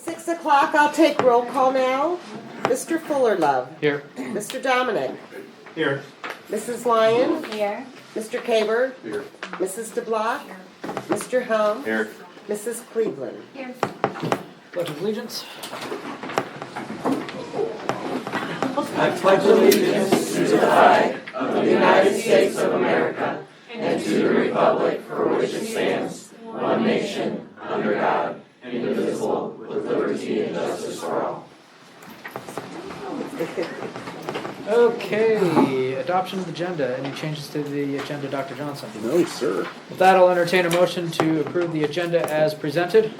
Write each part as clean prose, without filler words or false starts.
6 o'clock, I'll take roll call now. Mr. Fullerlove. Here. Mr. Dominic. Here. Mrs. Lyon. Here. Mr. Caber. Here. Mrs. DeBlock. Mr. Helm. Here. Mrs. Cleveland. Here. Pledge of allegiance. I pledge allegiance to the flag of the United States of America and to the republic for which it stands, one nation, under God, indivisible, with liberty and justice for all. Okay, adoption of the agenda. Any changes to the agenda, Dr. Johnson? No, sir. With that, I'll entertain a motion to approve the agenda as presented.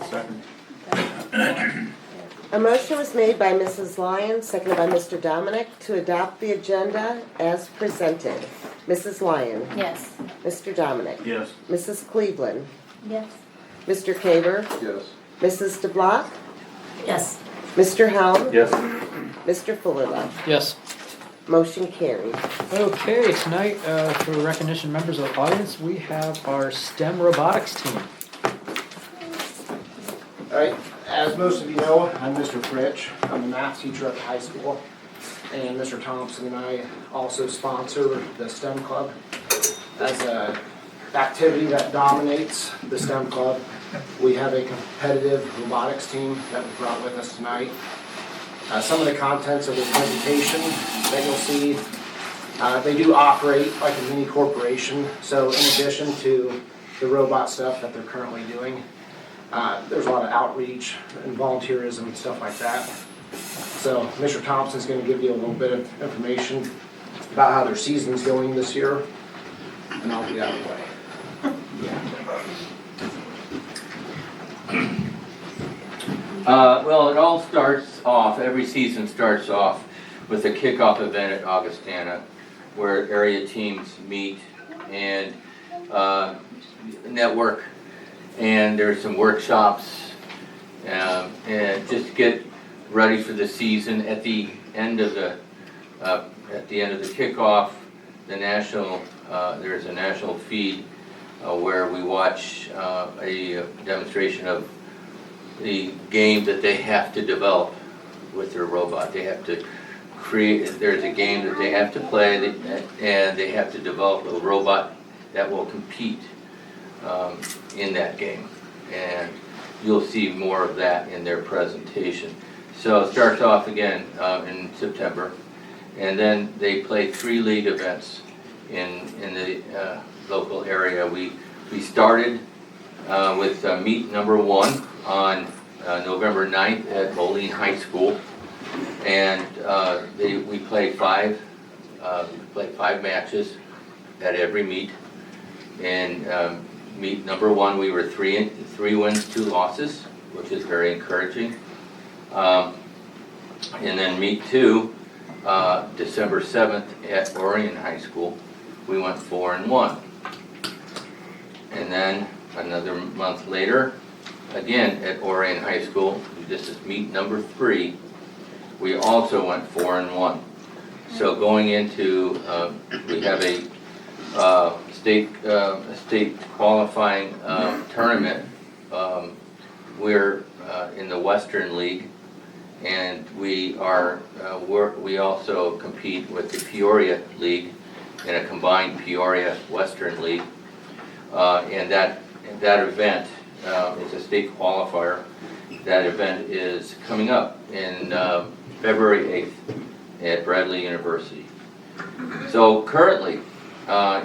Second. A motion was made by Mrs. Lyon, seconded by Mr. Dominic, to adopt the agenda as presented. Mrs. Lyon. Yes. Mr. Dominic. Yes. Mrs. Cleveland. Yes. Mr. Caber. Yes. Mrs. DeBlock. Yes. Mr. Helm. Yes. Mr. Fullerlove. Yes. Motion carried. Okay, tonight, for recognition members of the audience, we have our STEM robotics team. All right, as most of you know, I'm Mr. Fritch. I'm the math teacher at the high school. And Mr. Thompson and I also sponsor the STEM Club as an activity that dominates the STEM Club. We have a competitive robotics team that we brought with us tonight. Some of the contents of this presentation that you'll see, they do operate like a mini corporation. So in addition to the robot stuff that they're currently doing, there's a lot of outreach and volunteerism and stuff like that. So Mr. Thompson's going to give you a little bit of information about how their season's going this year, and I'll get out of the way. Well, it all starts off, every season starts off with a kickoff event at Augustana where area teams meet and network, and there's some workshops and just get ready for the season. At the end of the kickoff, the national there's a national feed where we watch a demonstration of the game that they have to develop with their robot. They have to create, there's a game that they have to play, and they have to develop a robot that will compete in that game. And you'll see more of that in their presentation. So it starts off again in September, and then they play 3 league events in the local area. We started with meet number 1 on November 9th at Moline High School, and we played 5 matches at every meet. And meet number 1, we were 3 wins, 2 losses, which is very encouraging. And then meet 2, December 7th at Orion High School, we went 4-1. And then another month later, again at Orion High School, this is meet number 3, we also went 4-1. So going into, we have a state qualifying tournament. We're in the Western League, and we also compete with the Peoria League in a combined Peoria Western League, and that event is a state qualifier. That event is coming up in February 8th at Bradley University. So currently,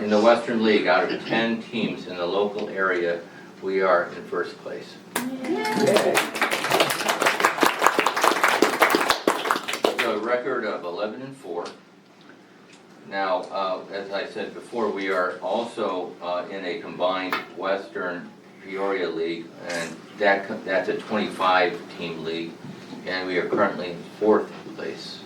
in the Western League, out of 10 teams in the local area, we are in first place. A record of 11-4. Now, as I said before, we are also in a combined Western Peoria League, and that's a 25-team league, and we are currently in 4th place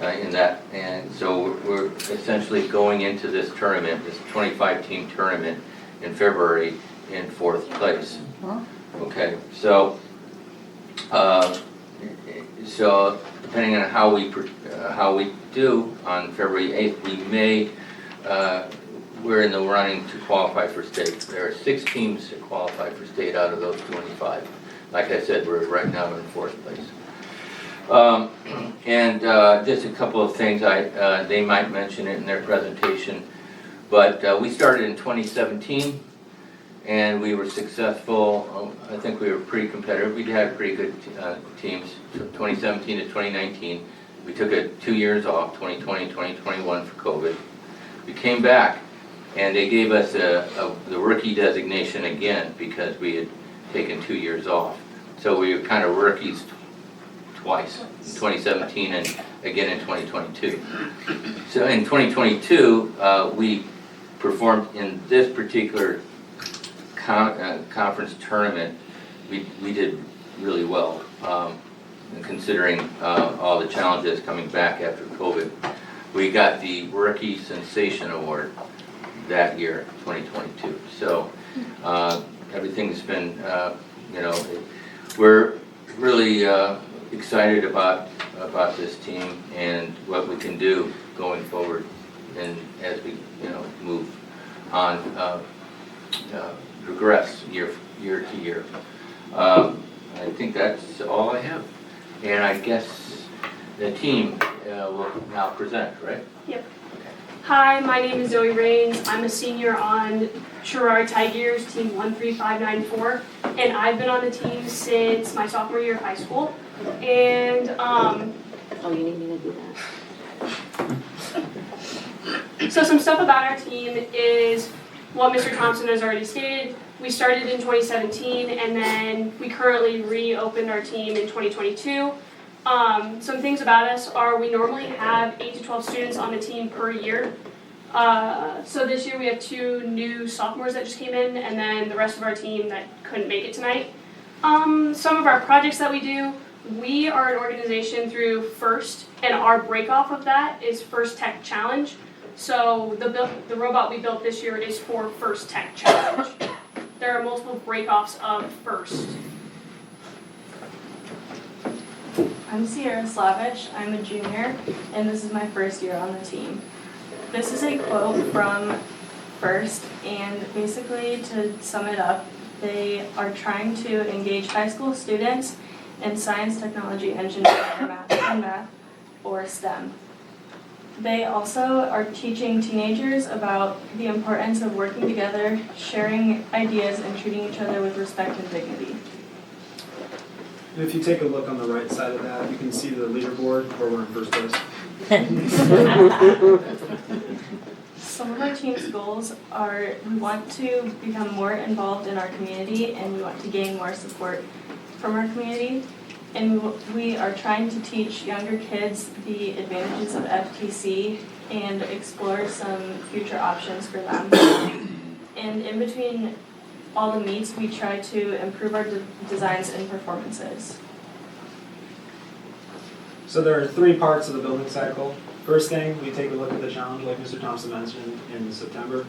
in that. And so we're essentially going into this tournament, this 25-team tournament in February, in 4th place. Okay, so depending on how we do on February 8th, we may we're in the running to qualify for state. There are 6 teams that qualify for state out of those 25. like I said, we're right now in fourth place. And just a couple of things, they might mention it in their presentation, but we started in 2017 and we were successful. I think we were pretty competitive. We had pretty good teams, 2017 to 2019. We took 2 years off, 2020, 2021 for COVID. We came back and they gave us the rookie designation again because we had taken 2 years off. So we were kind of rookies twice, in 2017 and again in 2022. So in 2022, we performed in this particular conference tournament. We did really well, considering all the challenges coming back after COVID. We got the Rookie Sensation Award that year, 2022. So everything's been, we're really excited about this team and what we can do going forward, and as we move on, progress year to year. I think that's all I have, and I guess the team will now present, right? Yep. Hi, my name is Zoe Rains. I'm a senior on Sherrard Tigers, team 13594, and I've been on the team since my sophomore year of high school. And Oh, you need me to do that? so some stuff about our team is what Mr. Thompson has already stated. We started in 2017, and then we currently reopened our team in 2022. Some things about us are we normally have 8 to 12 students on the team per year. So this year we have 2 new sophomores that just came in, and then the rest of our team that couldn't make it tonight. Some of our projects that we do, we are an organization through FIRST, and our break off of that is FIRST Tech Challenge. So the robot we built this year is for FIRST Tech Challenge. There are multiple break-offs of FIRST. I'm Sierra Slavich, I'm a junior, and this is my first year on the team. This is a quote from FIRST, and basically to sum it up, they are trying to engage high school students in science, technology, engineering, and math, or STEM. They also are teaching teenagers about the importance of working together, sharing ideas, and treating each other with respect and dignity. And if you take a look on the right side of that, you can see the leaderboard where we're in first place. Some of our team's goals are we want to become more involved in our community and we want to gain more support from our community. And we are trying to teach younger kids the advantages of FTC and explore some future options for them. And in between all the meets, we try to improve our designs and performances. So there are 3 parts of the building cycle. First thing, we take a look at the challenge like Mr. Thompson mentioned in September.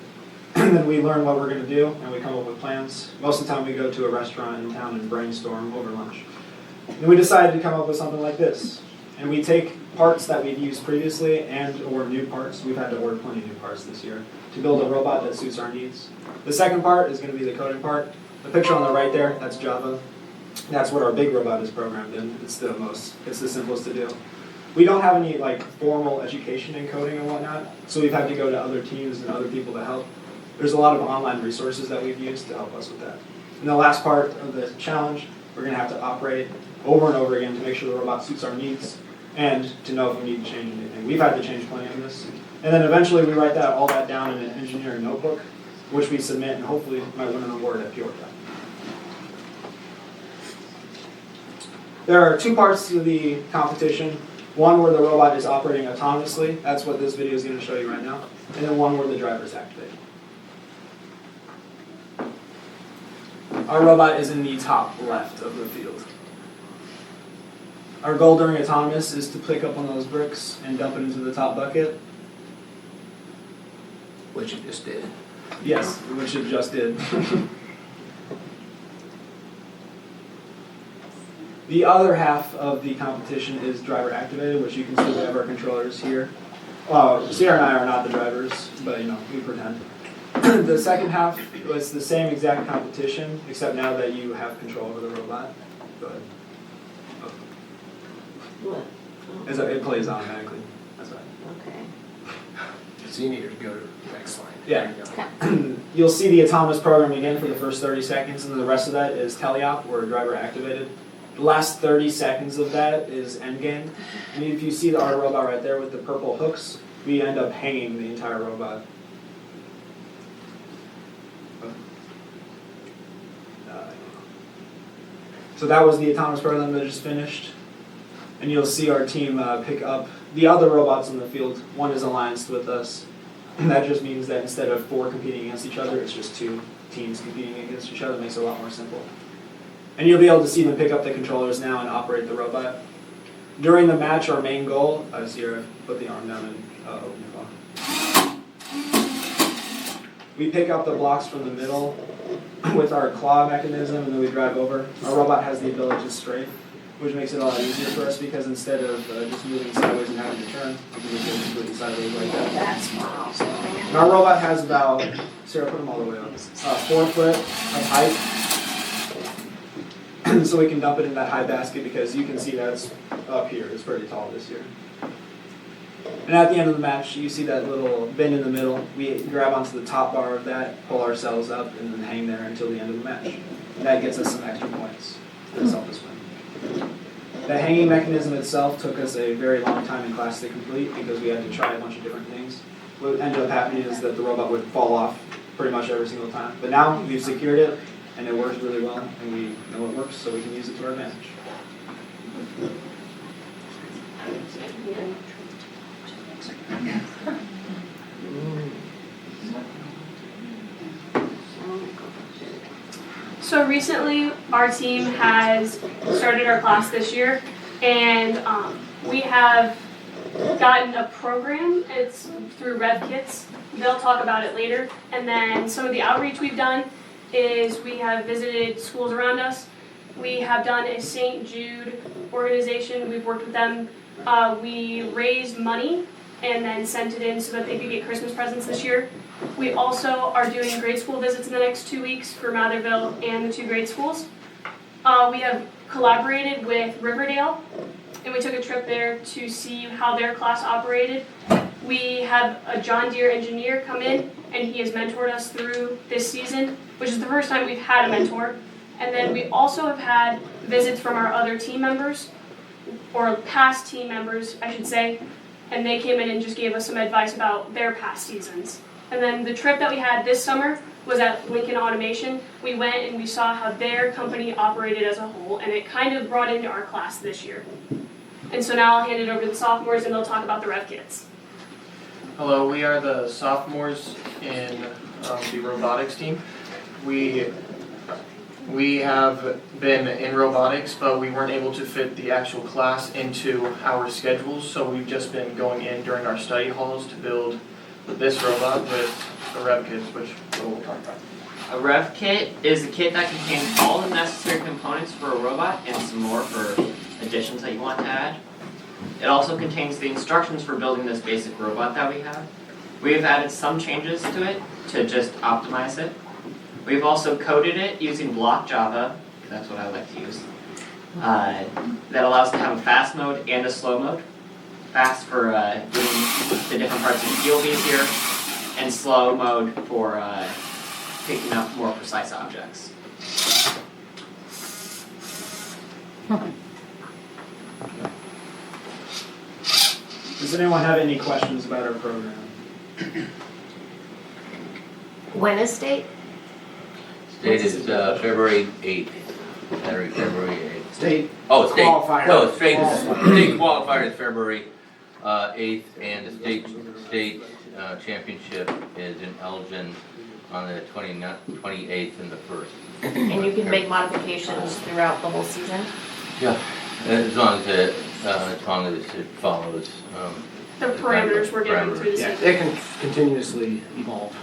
And then we learn what we're going to do and we come up with plans. Most of the time we go to a restaurant in town and brainstorm over lunch. And we decided to come up with something like this. And we take parts that we've used previously and or new parts. We've had to order plenty of new parts this year to build a robot that suits our needs. The second part is going to be the coding part. The picture on the right there, that's Java. That's what our big robot is programmed in. It's the simplest to do. We don't have any formal education in coding and whatnot, so we've had to go to other teams and other people to help. There's a lot of online resources that we've used to help us with that. And the last part of the challenge, we're going to have to operate over and over again to make sure the robot suits our needs and to know if we need to change anything. We've had to change plenty of this. And then eventually we write all that down in an engineering notebook, which we submit and hopefully might win an award at Peoria. There are 2 parts to the competition. One where the robot is operating autonomously, that's what this video is going to show you right now, and then one where the driver is activated. Our robot is in the top left of the field. Our goal during autonomous is to pick up one of those bricks and dump it into the top bucket. Which you just did. Yes, which it just did. The other half of the competition is driver activated, which you can see we have our controllers here. Sierra and I are not the drivers, but we pretend. The second half was the same exact competition, except now that you have control over the robot. Go ahead. What? It plays automatically. That's right. Okay. So you need to go to the next slide. Yeah. There you go. You'll see the autonomous program again for the first 30 seconds, and then the rest of that is teleop, or driver activated. The last 30 seconds of that is endgame. And if you see our robot right there with the purple hooks, we end up hanging the entire robot. So that was the autonomous program that just finished. And you'll see our team pick up the other robots in the field. One is allianced with us. And that just means that instead of 4 competing against each other, it's just 2 teams competing against each other. It makes it a lot more simple. And you'll be able to see them pick up the controllers now and operate the robot. During the match, our main goal, Sierra, put the arm down and open your phone. We pick up the blocks from the middle with our claw mechanism, and then we drive over. Our robot has the ability to strafe, which makes it a lot easier for us because instead of just moving sideways and having to turn, we can just moving sideways like that. That's awesome. And our robot has about, Sarah, put them all the way up, 4 foot of height. So we can dump it in that high basket because you can see that's up here. It's pretty tall this year. And at the end of the match, you see that little bin in the middle. We grab onto the top bar of that, pull ourselves up, and then hang there until the end of the match. And that gets us some extra points. That's helped us win. The hanging mechanism itself took us a very long time in class to complete because we had to try a bunch of different things. What ended up happening is that the robot would fall off pretty much every single time. But now we've secured it, and it works really well, and we know it works, so we can use it to our advantage. So recently, our team has started our class this year, and we have gotten a program. It's through Rev Kits. They'll talk about it later. And then some of the outreach we've done is we have visited schools around us. We have done a St. Jude organization. We've worked with them. We raised money and then sent it in so that they could get Christmas presents this year. We also are doing grade school visits in the next 2 weeks for Matherville and the 2 grade schools. We have collaborated with Riverdale, and we took a trip there to see how their class operated. We have a John Deere engineer come in, and he has mentored us through this season, which is the first time we've had a mentor. And then we also have had visits from our other team members, or past team members, I should say, and they came in and just gave us some advice about their past seasons. And then the trip that we had this summer was at Lincoln Automation. We went and we saw how their company operated as a whole, and it kind of brought into our class this year. And so now I'll hand it over to the sophomores, and they'll talk about the Rev Kits. Hello, we are the sophomores in the robotics team. We have been in robotics, but we weren't able to fit the actual class into our schedules, so we've just been going in during our study halls to build this robot with the Rev Kits, which we'll talk about. A Rev Kit is a kit that contains all the necessary components for a robot and some more for additions that you want to add. It also contains the instructions for building this basic robot that we have. We have added some changes to it to just optimize it. We've also coded it using block Java, that's what I like to use, that allows us to have a fast mode and a slow mode. Fast for doing the different parts of the field easier, and slow mode for picking up more precise objects. Does anyone have any questions about our program? When is state? State is February 8th. Saturday, February 8th. State Oh, state. qualifier. No, state qualifier is February 8th, and the state championship is in Elgin on the 28th and the 1st. And you can make modifications throughout the whole season? Yeah, as long as it follows. The parameters we're given through the Yeah, season. it can continuously evolve.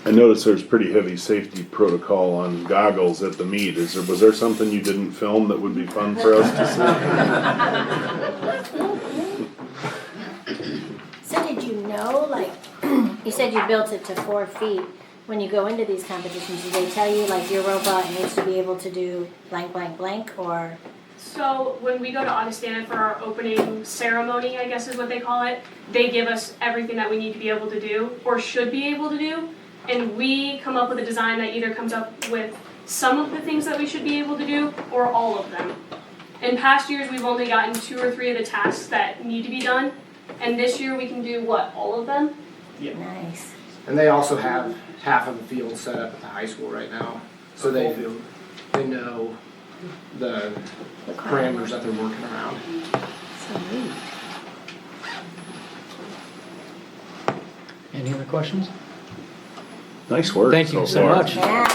I noticed there's pretty heavy safety protocol on goggles at the meet. Was there something you didn't film that would be fun for us to see? So did you know, like, You said you built it to 4 feet. When you go into these competitions, do they tell you like your robot needs to be able to do blank, blank, blank, or? So when we go to Augustana for our opening ceremony, I guess is what they call it, they give us everything that we need to be able to do, or should be able to do, and we come up with a design that either comes up with some of the things that we should be able to do, or all of them. In past years, we've only gotten 2 or 3 of the tasks that need to be done, and this year we can do, what, all of them? Nice. And they also have half of the field set up at the high school right now, so they know the parameters that they're working around. So neat. Any other questions? Nice work. Thank you so far. much. Yeah.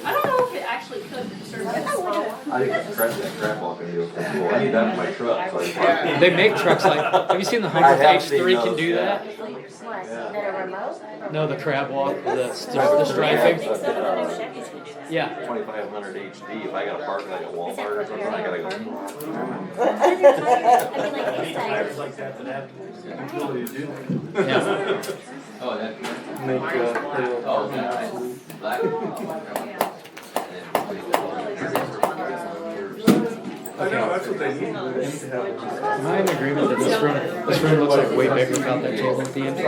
I don't know if it actually could serve as a small. I think it's crap walking to go from school. I need that in my truck, so I can. They make trucks like, have you seen the Hummer H3 can do that? What, that are remote? No, the crab walk, the striping. Yeah. 2500 HD, if I gotta park like at Walmart or something, I gotta go. I mean, like this side. Like that have the ability to do. Yeah. Oh, that, Make, oh, that, black. I know, that's what they need. They need to have. Am I in agreement that this room looks like way bigger without that table at the end? I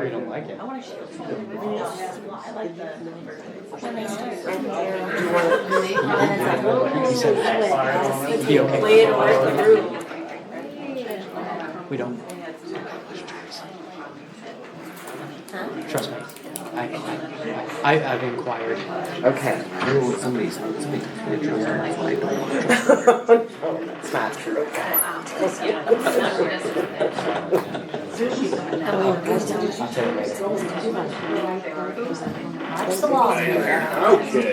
don't like it. He said, be okay. We don't. Trust me. I've inquired. Okay. Somebody's speaking to the It's not true. Okay.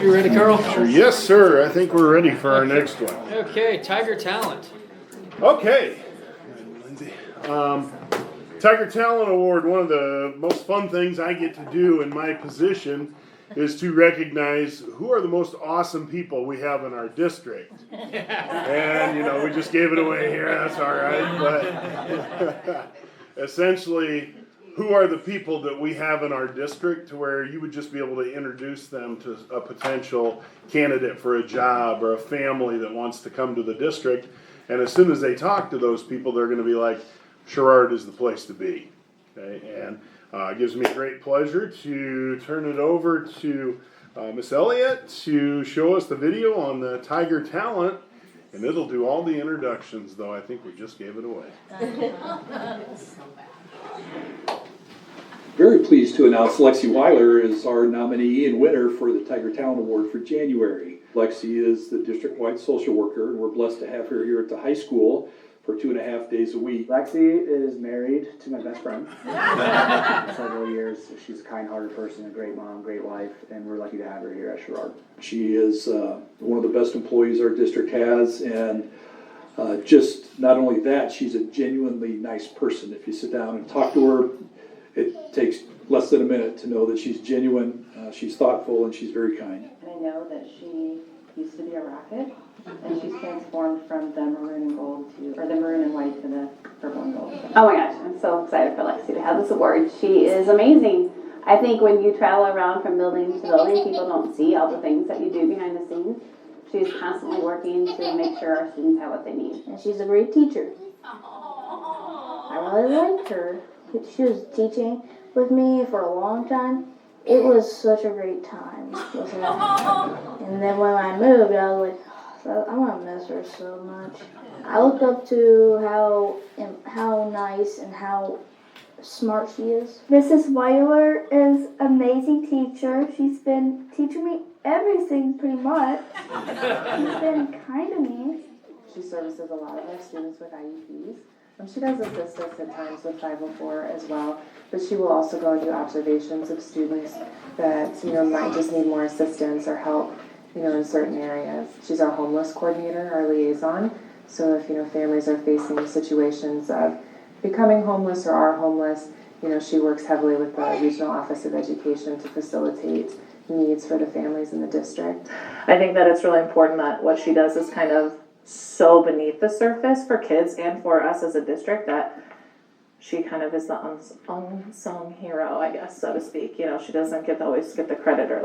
You ready, Carl? Yes, sir. I think we're ready for our next one. Okay, Tiger Talent. Okay. Tiger Talent Award, one of the most fun things I get to do in my position is to recognize who are the most awesome people we have in our district. And, we just gave it away here, that's all right. But essentially, who are the people that we have in our district to where you would just be able to introduce them to a potential candidate for a job or a family that wants to come to the district. And as soon as they talk to those people, they're going to be like, Sherrard is the place to be. Okay? And it gives me great pleasure to turn it over to Miss Elliott to show us the video on the Tiger Talent. And it'll do all the introductions, though I think we just gave it away. Very pleased to announce Lexi Weiler is our nominee and winner for the Tiger Talent Award for January. Lexi is the district-wide social worker, and we're blessed to have her here at the high school for 2.5 days a week. Lexi is married to my best friend for several years. She's a kind-hearted person, a great mom, great wife, and we're lucky to have her here at Sherrard. She is one of the best employees our district has, and just not only that, she's a genuinely nice person. If you sit down and talk to her, it takes less than a minute to know that she's genuine, she's thoughtful, and she's very kind. And I know that she used to be a Rocket, and she's transformed from the maroon and gold or the maroon and white to the purple and gold. Oh my gosh, I'm so excited for Lexi to have this award. She is amazing. I think when you travel around from building to building, people don't see all the things that you do behind the scenes. She's constantly working to make sure our students have what they need. And she's a great teacher. I really liked her. She was teaching with me for a long time. It was such a great time with her. And then when I moved, I was like, I'm gonna miss her so much. I look up to how nice and how smart she is. Mrs. Weiler is an amazing teacher. She's been teaching me everything pretty much. She's been kind to me. She services a lot of our students with IEPs. She does assist us at times with 504 as well, but she will also go and do observations of students that might just need more assistance or help. in certain areas. She's our homeless coordinator, our liaison. So if, families are facing situations of becoming homeless or are homeless, she works heavily with the Regional Office of Education to facilitate needs for the families in the district. I think that it's really important that what she does is kind of so beneath the surface for kids and for us as a district that she kind of is the unsung hero, I guess, so to speak. She doesn't always get the credit or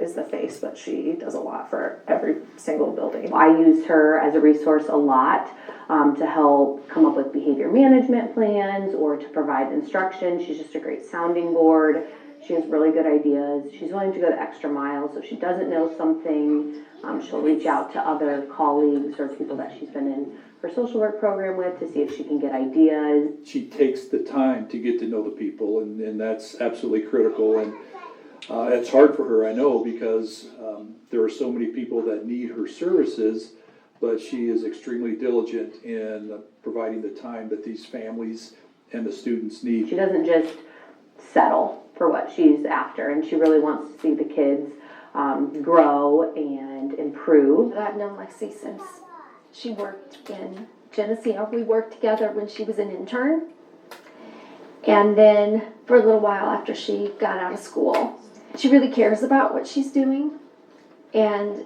is the face, but she does a lot for every single building. I use her as a resource a lot to help come up with behavior management plans or to provide instruction. She's just a great sounding board. She has really good ideas. She's willing to go the extra mile. So if she doesn't know something, she'll reach out to other colleagues or people that she's been in her social work program with to see if she can get ideas. She takes the time to get to know the people, and that's absolutely critical. And it's hard for her, I know, because there are so many people that need her services, but she is extremely diligent in providing the time that these families and the students need. She doesn't just settle for what she's after, and she really wants to see the kids grow and improve. I've known Lexi since she worked in Geneseo. We worked together when she was an intern. And then for a little while after she got out of school, she really cares about what she's doing. And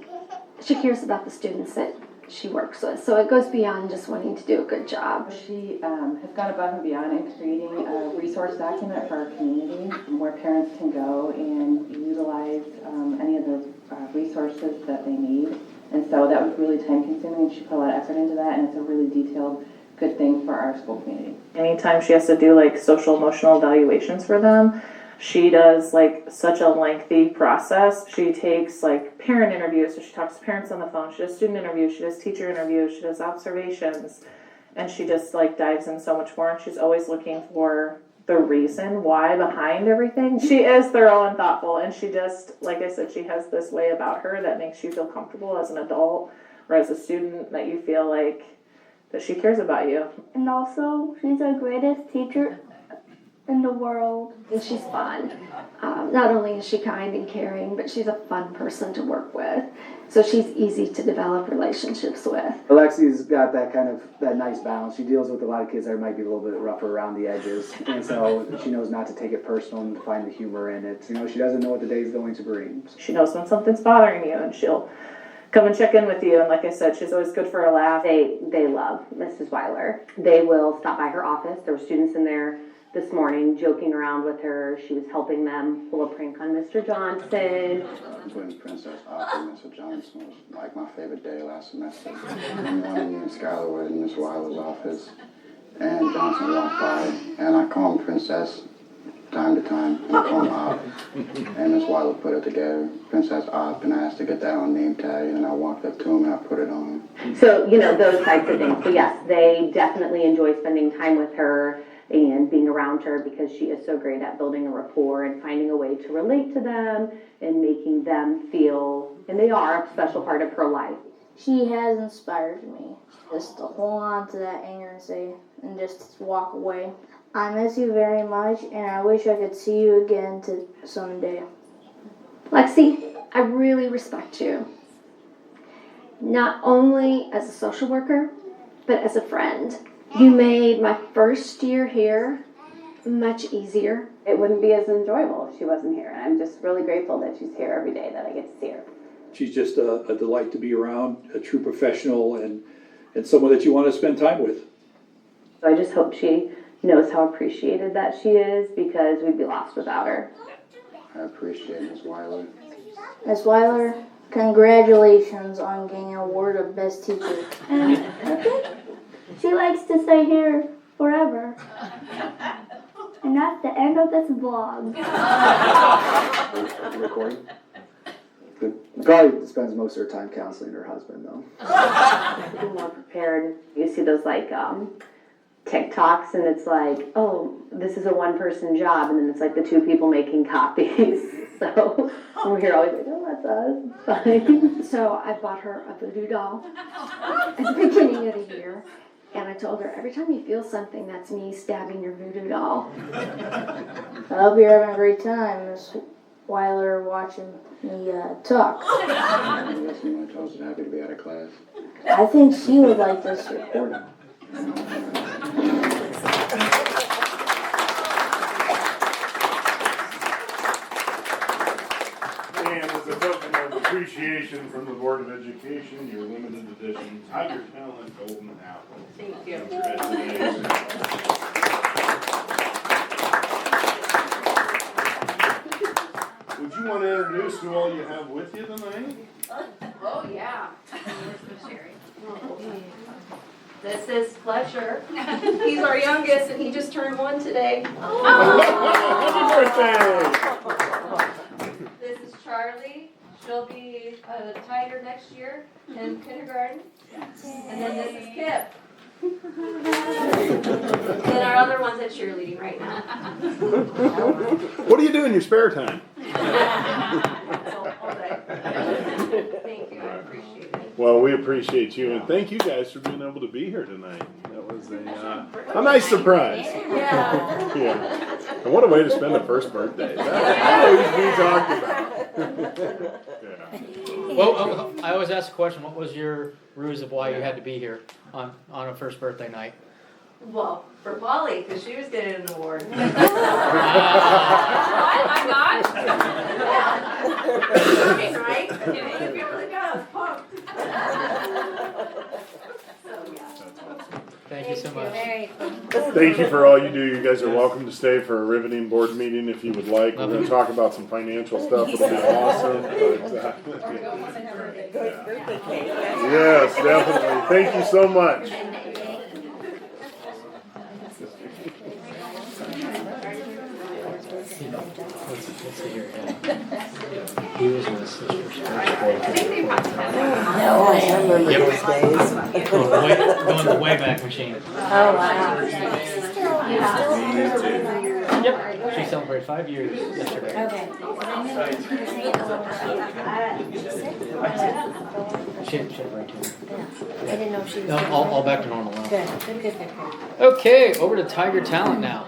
she cares about the students that she works with. So it goes beyond just wanting to do a good job. She has gone above and beyond in creating a resource document for our community where parents can go and utilize any of the resources that they need. And so that was really time consuming, and she put a lot of effort into that, and it's a really detailed, good thing for our school community. Anytime she has to do social emotional evaluations for them, she does such a lengthy process. She takes parent interviews, so she talks to parents on the phone. She does student interviews, she does teacher interviews, she does observations, and she just dives in so much more. And she's always looking for the reason why behind everything. She is thorough and thoughtful, and she just, like I said, she has this way about her that makes you feel comfortable as an adult or as a student, that you feel that she cares about you. And also, she's the greatest teacher in the world. And she's fun. Not only is she kind and caring, but she's a fun person to work with. So she's easy to develop relationships with. Alexi's got that nice balance. She deals with a lot of kids that might be a little bit rougher around the edges. And so she knows not to take it personal and to find the humor in it. She doesn't know what the day is going to bring. She knows when something's bothering you, and she'll come and check in with you. And like I said, she's always good for a laugh. They love Mrs. Weiler. They will stop by her office. There were students in there this morning joking around with her. She was helping them pull a prank on Mr. Johnson. Twin Princess Opera, Mr. Johnson was my favorite day last semester. And one evening, Skylar was in Miss Weiler's office, and Johnson walked by, and I call him Princess time to time, and I call him Op. And Miss Weiler put it together, Princess Op, and I asked to get that on name tag, and I walked up to him and I put it on. So, those types of things. So yes, they definitely enjoy spending time with her and being around her because she is so great at building a rapport and finding a way to relate to them and making them feel, and they are a special part of her life. She has inspired me just to hold on to that anger and just walk away. I miss you very much, and I wish I could see you again someday. Lexi, I really respect you. Not only as a social worker, but as a friend. You made my first year here much easier. It wouldn't be as enjoyable if she wasn't here, and I'm just really grateful that she's here every day, that I get to see her. She's just a delight to be around, a true professional, and someone that you want to spend time with. So I just hope she knows how appreciated that she is, because we'd be lost without her. I appreciate Miss Weiler. Miss Weiler, congratulations on getting an award of Best Teacher. She likes to stay here forever. And that's the end of this vlog. Recording? Probably spends most of her time counseling her husband, though. Be more prepared. You see those TikToks, and it's oh, this is a one-person job, and then it's the two people making copies. So we're here always oh, that's us. It's fine. So I bought her a voodoo doll at the beginning of the year. And I told her, every time you feel something, that's me stabbing your voodoo doll. I hope you're having a great time, Miss Weiler watching me talk. I'm guessing my child's happy to be out of class. I think she would like this recording. And as a token of appreciation from the Board of Education, your limited edition Tiger Talent Golden Apple. Thank you. Congratulations. Would you want to introduce who all you have with you tonight? Oh, yeah. This is Fletcher. He's our youngest and he just turned 1 today. Happy birthday! This is Charlie. She'll be a Tiger next year in kindergarten. And then this is Kip. And our other one's at cheerleading right now. What do you do in your spare time? Thank you, I appreciate it. Well, we appreciate you, and thank you guys for being able to be here tonight. That was a nice surprise. Yeah. Yeah. And what a way to spend a first birthday. That always be talked about. Yeah. Well, I always ask the question, what was your ruse of why you had to be here on a first birthday night? Well, for Polly, because she was getting an award. What? I'm not? Yeah. Right? You really got us pumped. Thank you so much. Thank you for all you do. You guys are welcome to stay for a riveting board meeting if you would like. We're going to talk about some financial stuff. It'll be awesome. Yes, definitely. Thank you so much. Let's see here. He was my sister's first grade. No, I remember those days. Going the Wayback Machine. Oh, wow. Yep. She celebrated 5 years yesterday. Okay. She had right here. I didn't know she was. No, all back to normal now. Good. Okay, over to Tiger Talent now.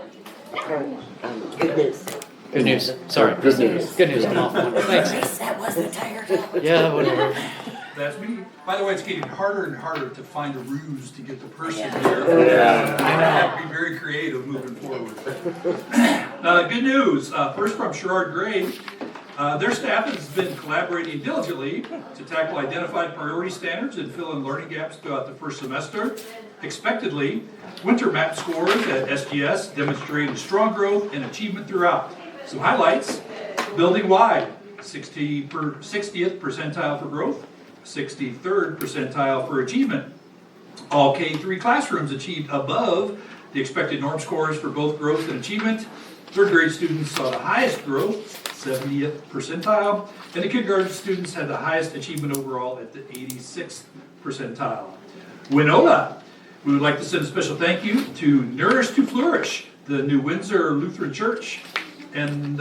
Good news. Good news. Sorry. Good news. Good news. I'm off. Thanks. That wasn't Tiger Talent. Yeah, whatever. That's me. By the way, it's getting harder and harder to find a ruse to get the person here. Yeah. I have to be very creative moving forward. Good news. First from Sherrard grade. Their staff has been collaborating diligently to tackle identified priority standards and fill in learning gaps throughout the first semester. Expectedly, winter map scores at SGS demonstrated strong growth and achievement throughout. Some highlights: building-wide, 60th percentile for growth, 63rd percentile for achievement. All K-3 classrooms achieved above the expected norm scores for both growth and achievement. Third grade students saw the highest growth, 70th percentile, and the kindergarten students had the highest achievement overall at the 86th percentile. Winola, we would like to send a special thank you to Nourish to Flourish, the New Windsor Lutheran Church, and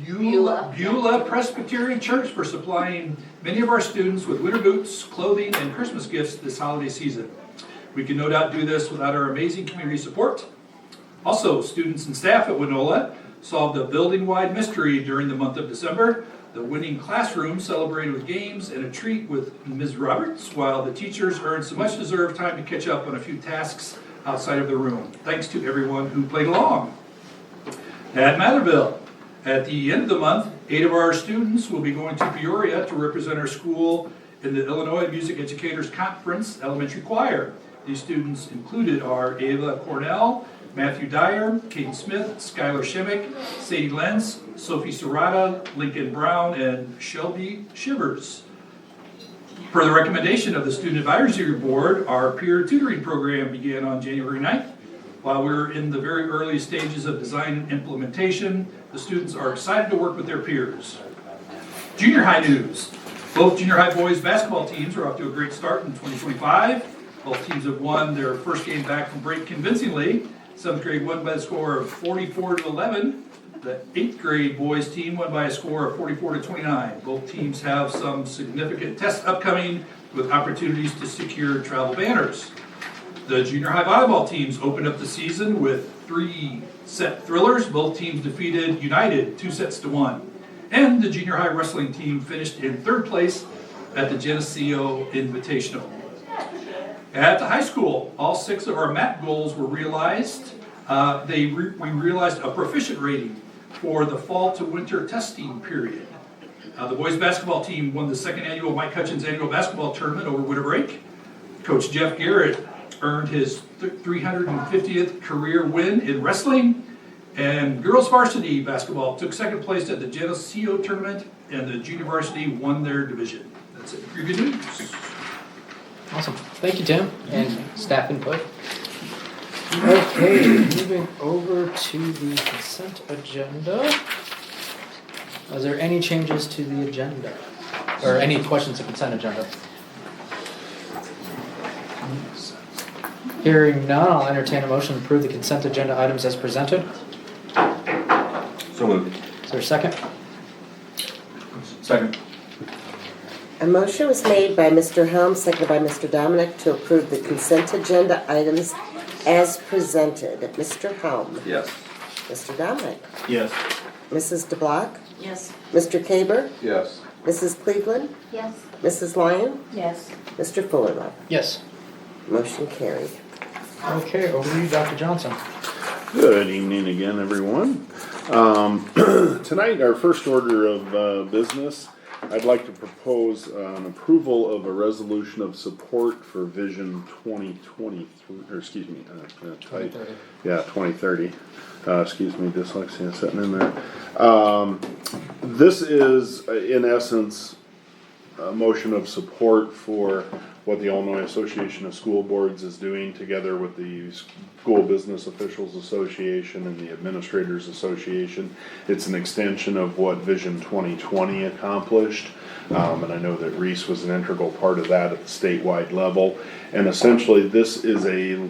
Beulah Presbyterian Church for supplying many of our students with winter boots, clothing, and Christmas gifts this holiday season. We can no doubt do this without our amazing community support. Also, students and staff at Winola solved a building-wide mystery during the month of December. The winning classroom celebrated with games and a treat with Ms. Roberts, while the teachers earned some much-deserved time to catch up on a few tasks outside of the room. Thanks to everyone who played along. At Matherville, at the end of the month, 8 of our students will be going to Peoria to represent our school in the Illinois Music Educators Conference Elementary Choir. These students included are Ava Cornell, Matthew Dyer, Kate Smith, Skylar Shimmick, Sadie Lenz, Sophie Serrata, Lincoln Brown, and Shelby Shivers. Per the recommendation of the Student Advisory Board, our peer tutoring program began on January 9th. While we're in the very early stages of design and implementation, the students are excited to work with their peers. Junior high news. Both junior high boys basketball teams are off to a great start in 2025. Both teams have won their first game back from break convincingly. 7th grade won by the score of 44-11. The 8th grade boys team won by a score of 44-29. Both teams have some significant tests upcoming with opportunities to secure travel banners. The junior high volleyball teams opened up the season with 3-set thrillers. Both teams defeated United 2-1. And the junior high wrestling team finished in 3rd place at the Geneseo Invitational. At the high school, all 6 of our MAP goals were realized. We realized a proficient rating for the fall to winter testing period. The boys basketball team won the 2nd annual Mike Hutchins annual basketball tournament over winter break. Coach Jeff Garrett earned his 350th career win in wrestling. And girls varsity basketball took 2nd place at the Geneseo tournament, and the junior varsity won their division. That's it for your good news. Awesome. Thank you, Tim, and staff input. Okay, moving over to the consent agenda. Is there any changes to the agenda? Or any questions to consent agenda? Hearing none, I'll entertain a motion to approve the consent agenda items as presented. So moved. Is there a second? Second. A motion was made by Mr. Helm, seconded by Mr. Dominic, to approve the consent agenda items as presented. Mr. Helm. Yes. Mr. Dominic. Yes. Mrs. DeBlock. Yes. Mr. Kaber. Yes. Mrs. Cleveland. Yes. Mrs. Lyon. Yes. Mr. Fullerlove. Yes. Motion carried. Okay, over to you, Dr. Johnson. Good evening again, everyone. Tonight, our first order of business, I'd like to propose an approval of a resolution of support for Vision 2023, or excuse me, 2030. Yeah, 2030. Excuse me, dyslexia sitting in there. This is, in essence, a motion of support for what the Illinois Association of School Boards is doing together with the School Business Officials Association and the Administrators Association. It's an extension of what Vision 2020 accomplished. And I know that Reese was an integral part of that at the statewide level. And essentially, this is a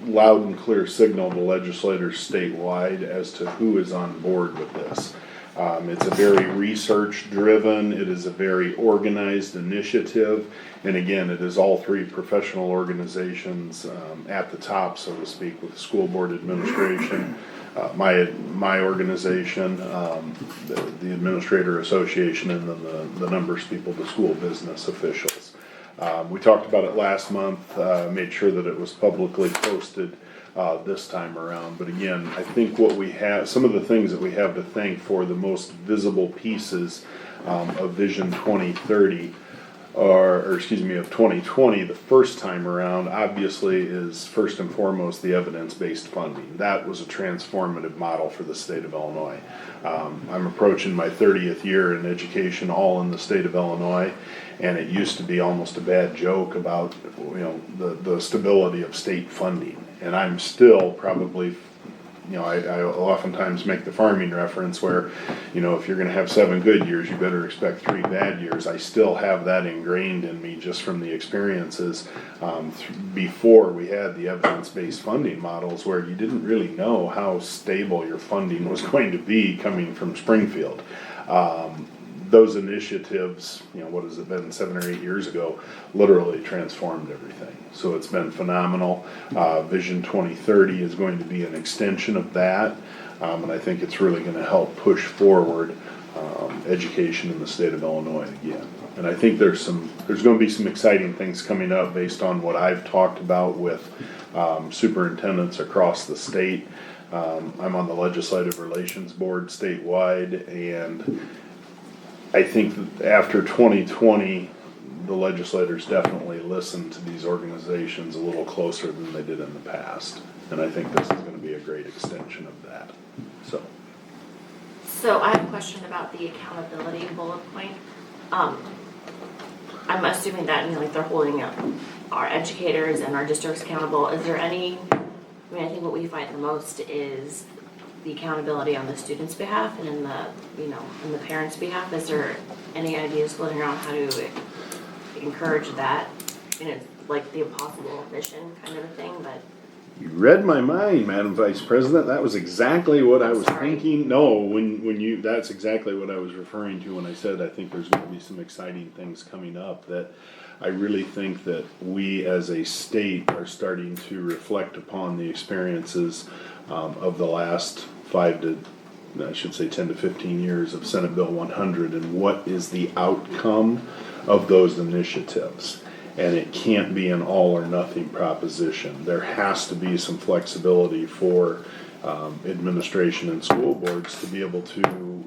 loud and clear signal to legislators statewide as to who is on board with this. It's a very research-driven, it is a very organized initiative, and again, it is all 3 professional organizations at the top, so to speak, with the School Board Administration, my organization, the Administrator Association, and then the numbers people, the School Business Officials. We talked about it last month, made sure that it was publicly posted this time around. But again, I think what we have, some of the things that we have to thank for the most visible pieces of Vision 2030, or excuse me, of 2020, the first time around, obviously is first and foremost the evidence-based funding. That was a transformative model for the state of Illinois. I'm approaching my 30th year in education, all in the state of Illinois, and it used to be almost a bad joke about, the stability of state funding. And I'm still probably, I oftentimes make the farming reference where, if you're going to have 7 good years, you better expect 3 bad years. I still have that ingrained in me just from the experiences before we had the evidence-based funding models, where you didn't really know how stable your funding was going to be coming from Springfield. Those initiatives, what has it been, 7 or 8 years ago, literally transformed everything. So it's been phenomenal. Vision 2030 is going to be an extension of that, and I think it's really going to help push forward education in the state of Illinois again. And I think there's going to be some exciting things coming up based on what I've talked about with superintendents across the state. I'm on the Legislative Relations Board statewide, and I think that after 2020, the legislators definitely listened to these organizations a little closer than they did in the past. And I think this is going to be a great extension of that. So I have a question about the accountability bullet point. I'm assuming that, they're holding up our educators and our districts accountable. Is there any, I think what we fight the most is the accountability on the students' behalf and in the parents' behalf. Is there any ideas floating around how to encourage that? It's like the impossible mission kind of a thing, but. You read my mind, Madam Vice President. That was exactly what I was thinking. No, that's exactly what I was referring to when I said I think there's going to be some exciting things coming up that I really think that we as a state are starting to reflect upon the experiences of the last 10 to 15 years of Senate Bill 100 and what is the outcome of those initiatives. And it can't be an all or nothing proposition. There has to be some flexibility for administration and school boards to be able to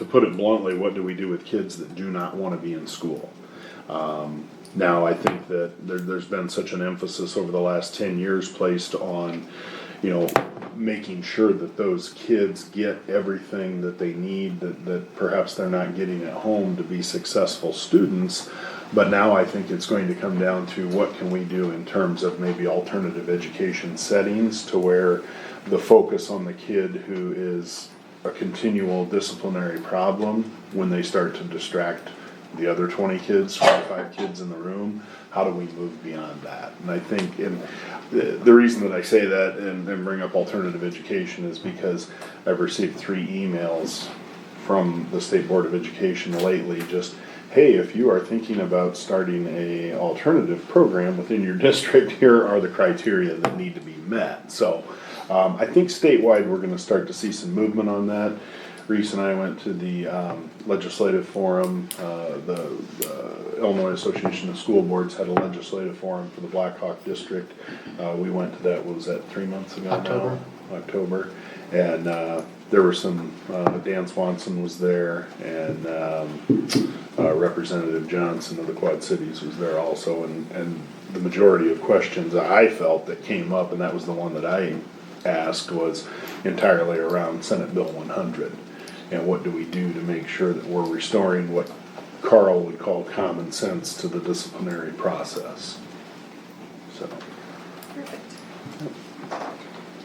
put it bluntly, what do we do with kids that do not want to be in school? Now, I think that there's been such an emphasis over the last 10 years placed on, making sure that those kids get everything that they need that perhaps they're not getting at home to be successful students. But now I think it's going to come down to what can we do in terms of maybe alternative education settings to where the focus on the kid who is a continual disciplinary problem when they start to distract the other 20 kids, 25 kids in the room, how do we move beyond that? And I think the reason that I say that and bring up alternative education is because I've received 3 emails from the State Board of Education lately, just, hey, if you are thinking about starting a alternative program within your district, here are the criteria that need to be met. So I think statewide we're going to start to see some movement on that. Reese and I went to the legislative forum. The Illinois Association of School Boards had a legislative forum for the Blackhawk District. We went to that, what was that, 3 months ago? October. And there were some, Dan Swanson was there, and Representative Johnson of the Quad Cities was there also. And the majority of questions I felt that came up, and that was the one that I asked, was entirely around Senate Bill 100. And what do we do to make sure that we're restoring what Carl would call common sense to the disciplinary process? So. Perfect.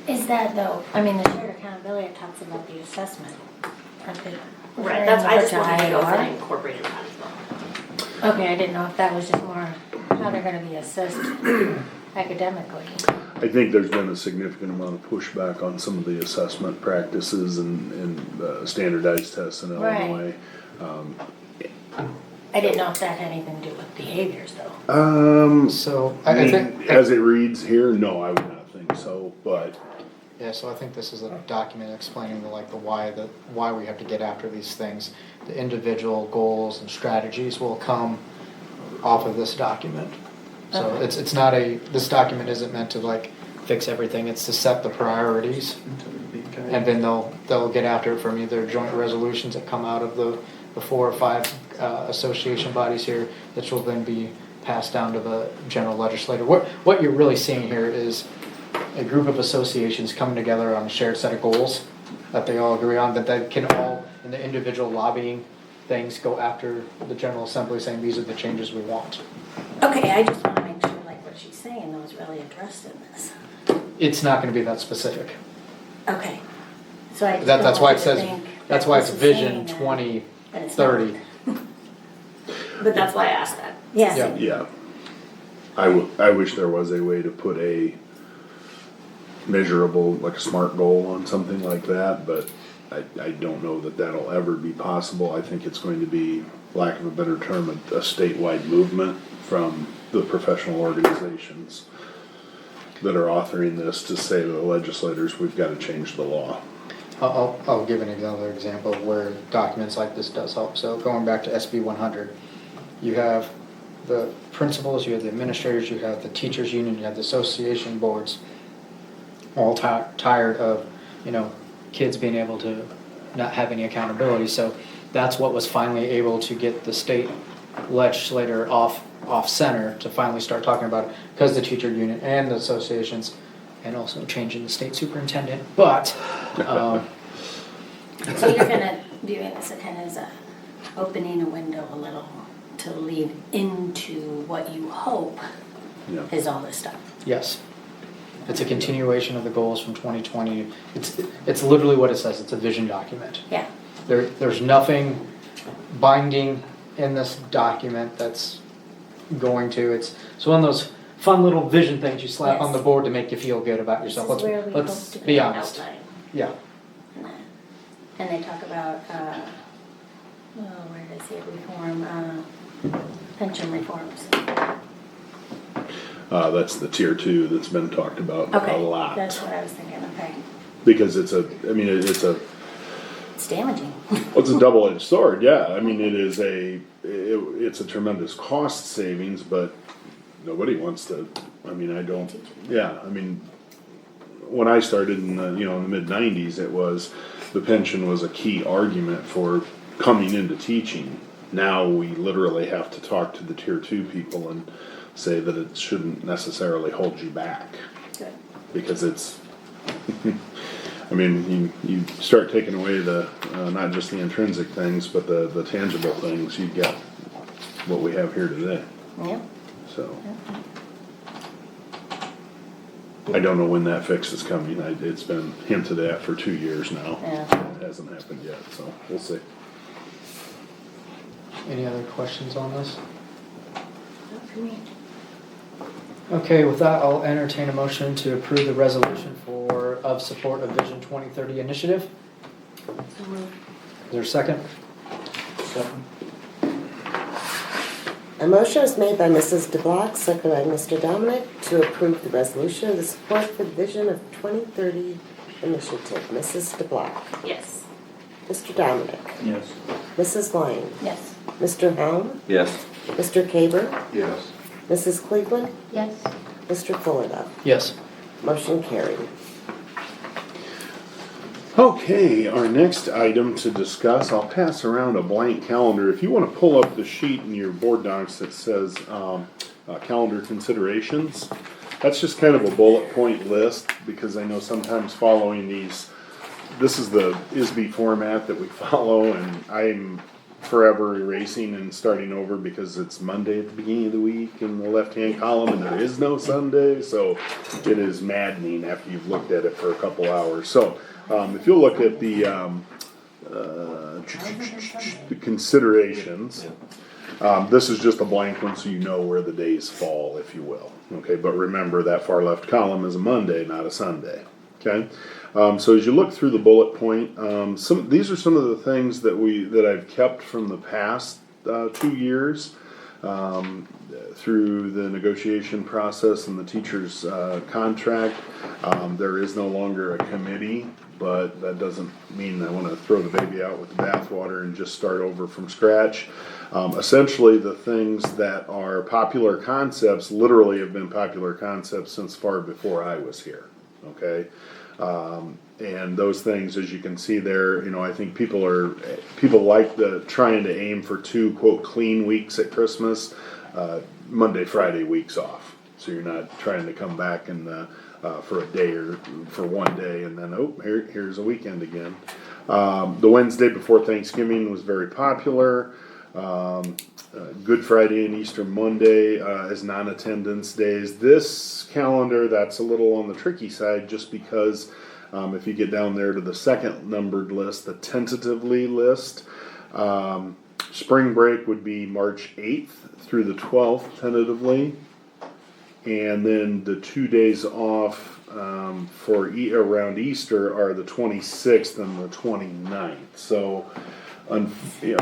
Is that though, I mean, the shared accountability talks about the assessment. Right, that's, I just wanted to know if they incorporated that as well. Okay, I didn't know if that was just more how they're gonna be assessed academically. I think there's been a significant amount of pushback on some of the assessment practices and standardized tests in Illinois. I didn't know if that had anything to do with behaviors though. So I think as it reads here, no, I would not think so, but. Yeah, so I think this is a document explaining the why we have to get after these things. The individual goals and strategies will come off of this document. So it's not this document isn't meant to fix everything, it's to set the priorities. And then they'll get after it from either joint resolutions that come out of the 4 or 5 association bodies here, which will then be passed down to the general legislature. What you're really seeing here is a group of associations coming together on a shared set of goals that they all agree on, that they can all, in the individual lobbying things, go after the General Assembly saying these are the changes we want. Okay, I just wanna make sure what she's saying though is really addressed in this. It's not gonna be that specific. Okay. So I just That's don't why want it you to says, think that's why it's this is Vision saying 2030. But that's why I asked that. Yes. Yeah. I wish there was a way to put a measurable, like a SMART goal on something like that, but I don't know that that'll ever be possible. I think it's going to be, lack of a better term, a statewide movement from the professional organizations that are authoring this to say to the legislators, we've got to change the law. I'll give another example of where documents like this does help. So going back to SB 100, you have the principals, you have the administrators, you have the teachers union, you have the association boards, all tired of, kids being able to not have any accountability. So that's what was finally able to get the state legislator off center to finally start talking about it, because the teacher union and the associations, and also changing the state superintendent. But So you're gonna viewing this kind of as opening a window a little to lead into what you hope is all this stuff. yes, it's a continuation of the goals from 2020. It's literally what it says. It's a vision document. Yeah. There's nothing binding in this document that's going to. It's one of those fun little vision things you slap on the board to make you feel good about yourself. This is where we Let's hope to be go honest. outside. Yeah. And they talk about, where did I see it, reform, pension reforms? That's the tier 2 that's been talked about a Okay, lot. that's what I was thinking, okay. Because it's damaging. it's a double-edged sword, yeah. I mean, it's a tremendous cost savings, but nobody wants to, when I started in the mid-90s, the pension was a key argument for coming into teaching. Now we literally have to talk to the tier 2 people and say that it shouldn't necessarily hold you back. Good. Because it's, you start taking away the, not just the intrinsic things, but the tangible things, you get what we have here today. Yeah. So. I don't know when that fix is coming. It's been hinted at for 2 years now. Yeah. It hasn't happened yet, so we'll see. Any other questions on this? Not for me. Okay, with that, I'll entertain a motion to approve the resolution of support of Vision 2030 initiative. So moved. Is there a second? Second. A motion is made by Mrs. DeBlock, seconded by Mr. Dominic, to approve the resolution of the support for the Vision of 2030 initiative. Mrs. DeBlock. Yes. Mr. Dominic. Yes. Mrs. Lyon. Yes. Mr. Helm. Yes. Mr. Caber. Yes. Mrs. Cleveland. Yes. Mr. Fuller. Yes. Motion carried. Okay, our next item to discuss, I'll pass around a blank calendar. If you want to pull up the sheet in your board docs that says calendar considerations, that's just kind of a bullet point list, because I know sometimes following these, this is the ISB format that we follow, and I'm forever erasing and starting over because it's Monday at the beginning of the week in the left-hand column and there is no Sunday, so it is maddening after you've looked at it for a couple hours. So if you'll look at the considerations, this is just a blank one so you know where the days fall, if you will. Okay, but remember that far left column is a Monday, not a Sunday. Okay, so as you look through the bullet point, these are some of the things that I've kept from the past 2 years through the negotiation process and the teacher's contract. There is no longer a committee, but that doesn't mean I want to throw the baby out with the bathwater and just start over from scratch. Essentially, the things that are popular concepts literally have been popular concepts since far before I was here. Okay, and those things, as you can see there, I think people like trying to aim for 2 quote clean weeks at Christmas, Monday, Friday weeks off. So you're not trying to come back and for a day or for 1 day and then here's a weekend again. The Wednesday before Thanksgiving was very popular. Good Friday and Easter Monday as non-attendance days. This calendar, that's a little on the tricky side just because if you get down there to the second numbered list, the tentatively list, spring break would be March 8th through the 12th tentatively. And then the 2 days off for around Easter are the 26th and the 29th. So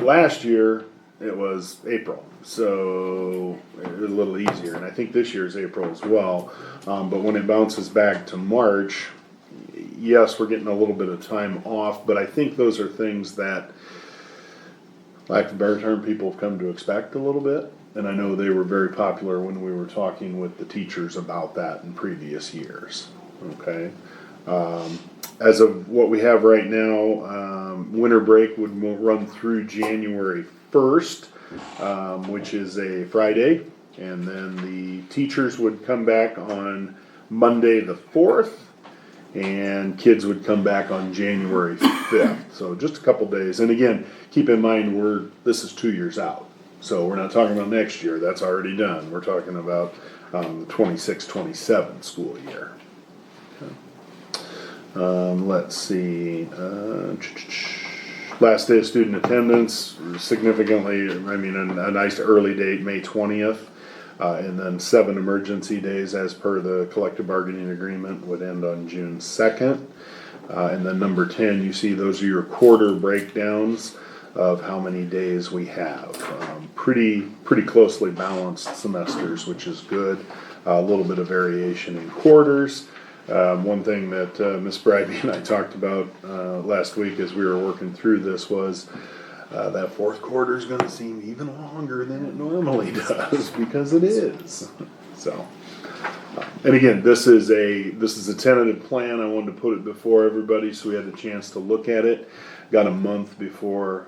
last year, it was April, so it was a little easier, and I think this year's April as well. But when it bounces back to March, yes, we're getting a little bit of time off, but I think those are things that, lack of a better term, people have come to expect a little bit. And I know they were very popular when we were talking with the teachers about that in previous years. Okay. As of what we have right now, winter break would run through January 1st, which is a Friday, and then the teachers would come back on Monday the 4th, and kids would come back on January 5th. So just a couple days. And again, keep in mind this is 2 years out. So we're not talking about next year. That's already done. We're talking about the 26-27 school year. Okay. Let's see. Last day of student attendance, significantly, a nice early date, May 20th. And then 7 emergency days as per the collective bargaining agreement would end on June 2nd. And then number 10, you see those are your quarter breakdowns. of how many days we have. Pretty closely balanced semesters, which is good. A little bit of variation in quarters. One thing that Miss Bribey and I talked about last week as we were working through this was that fourth quarter is going to seem even longer than it normally does, because it is. So, and again, this is a tentative plan. I wanted to put it before everybody so we had the chance to look at it. Got a month before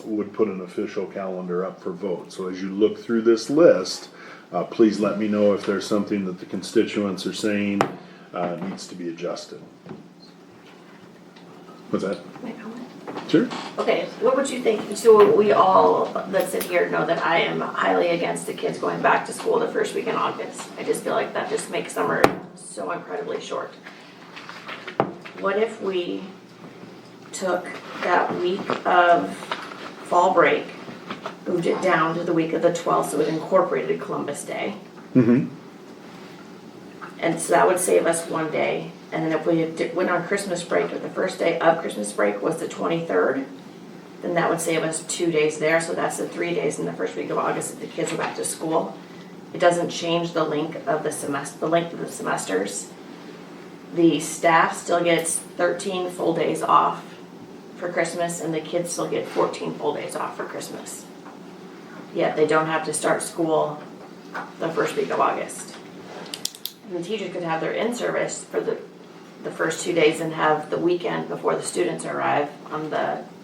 would put an official calendar up for vote. So as you look through this list, please let me know if there's something that the constituents are saying needs to be adjusted. What's that? Sure. Okay, what would you think? So we all that sit here know that I am highly against the kids going back to school the first week in August. I just feel like that just makes summer so incredibly short. What if we took that week of fall break, moved it down to the week of the 12th, so it incorporated Columbus Day? Mm-hmm. And so that would save us one day. And then if we went on Christmas break, or the first day of Christmas break was the 23rd, then that would save us 2 days there. So that's the 3 days in the first week of August if the kids are back to school. It doesn't change the length of the semesters. The staff still gets 13 full days off for Christmas, and the kids still get 14 full days off for Christmas. Yet they don't have to start school the first week of August. And the teachers could have their in-service for the first 2 days and have the weekend before the students arrive on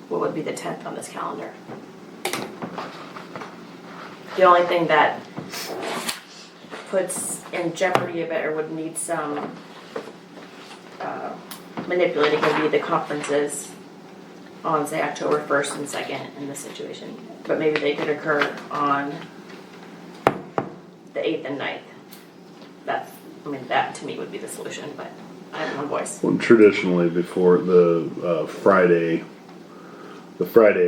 what would be the 10th on this calendar. The only thing that puts in jeopardy a bit, or would need some manipulating, would be the conferences on, say, October 1st and 2nd in this situation. But maybe they could occur on the 8th and 9th. That to me would be the solution, but I have one voice. Well, traditionally before the Friday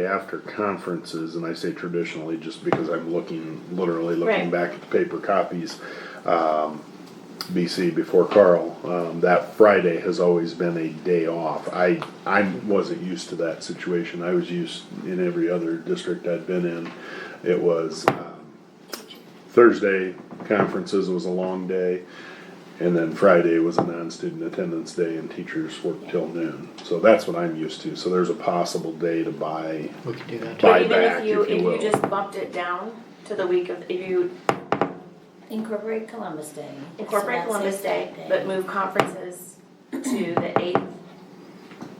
after conferences, and I say traditionally just because I'm literally looking back at the paper copies, BC before Carl, that Friday has always been a day off. I wasn't used to that situation. I was used in every other district I'd been in. It was Thursday conferences was a long day. And then Friday was a non-student attendance day, and teachers worked till noon. So that's what I'm used to. So there's a possible day to buy. We could do that. Buy But even back, if you will. just bumped it down to the week of, if you Incorporate Columbus Day. incorporate So Columbus that's Day, that but move conferences to the 8th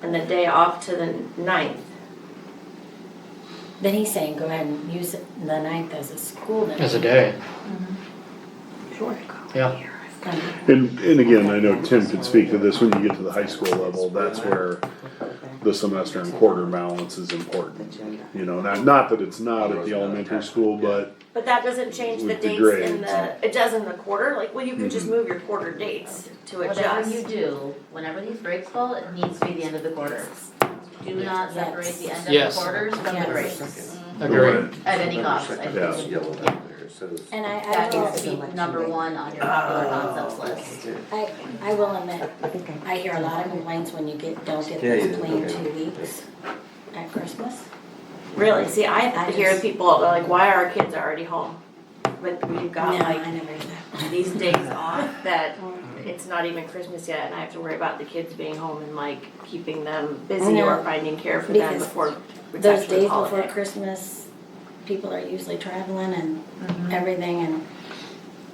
and the day off to the 9th. Then he's saying go ahead and use the 9th as a school day. As a day. Sure. Yeah. And again, I know Tim could speak to this when you get to the high school level. That's where the semester and quarter balance is important. You know, not that it's not at the elementary school, but But that doesn't change the With the dates grades. it does in the quarter. Like, well, you could just move your quarter dates to Whatever adjust. you do, whenever these breaks fall, it needs to be the end of the quarter. Do not separate the end of Yes. the quarters from the Yes. breaks. Agreed. At any cost, I think. Yeah. And That needs to be number one on your popular concepts list. I will admit, I hear a lot of complaints when you don't get those clean 2 weeks at Christmas. Really? See, I hear just- people, they're like, why are our kids already home? But we've got No, like I never hear that. these days off that it's not even Christmas yet, and I have to worry about the kids being home and like keeping them busy know. or finding care for them Because before it's those actually a days before holiday. Christmas, people are usually traveling and everything, and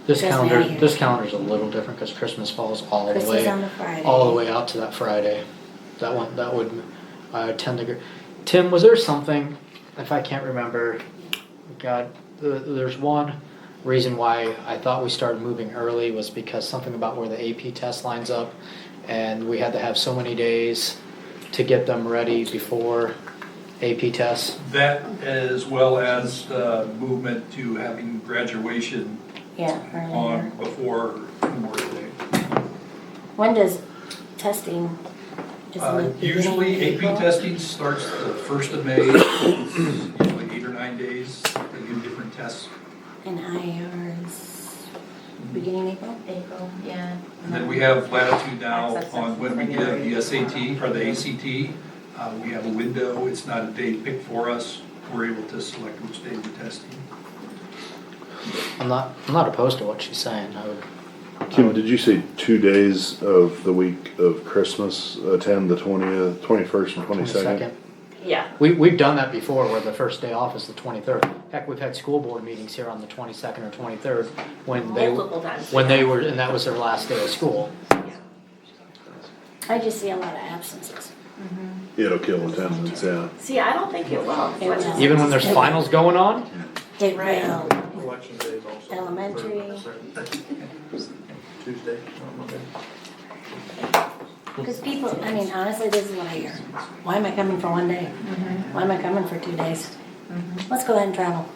This Trust me, I calendar, hear this you. calendar's a little different because Christmas falls all the Christmas way, on the Friday. all the way out to that Friday. That would, I tend to agree. Tim, was there something, if I can't remember, God, there's one reason why I thought we started moving early was because something about where the AP test lines up, and we had to have so many days to get them ready before AP tests. That as well as the movement to having graduation on before Memorial Day. when does testing? Is it the beginning Usually of AP April? testing starts the 1st of May, it's usually 8 or 9 days, they do different tests. And IR's beginning April? April, yeah. And then we have latitude now on when we give the SAT or the ACT. We have a window, it's not a day picked for us. We're able to select which day we're testing. I'm not opposed to what she's saying. Kim, did you say 2 days of the week of Christmas attend, the 20th, 21st and 22nd? Yeah. We've done that before where the first day off is the 23rd. Heck, we've had school board meetings here on the 22nd or 23rd when Multiple times. they were, and that was their last day of school. I just see a lot of absences. It'll kill attendance, yeah. See, I don't think it will. It will. Even when there's finals going on? It will. Elementary. Tuesday. Because people, I mean, honestly, this is what I hear. Why am I coming for 1 day? Why am I coming for 2 days? Let's go ahead and travel.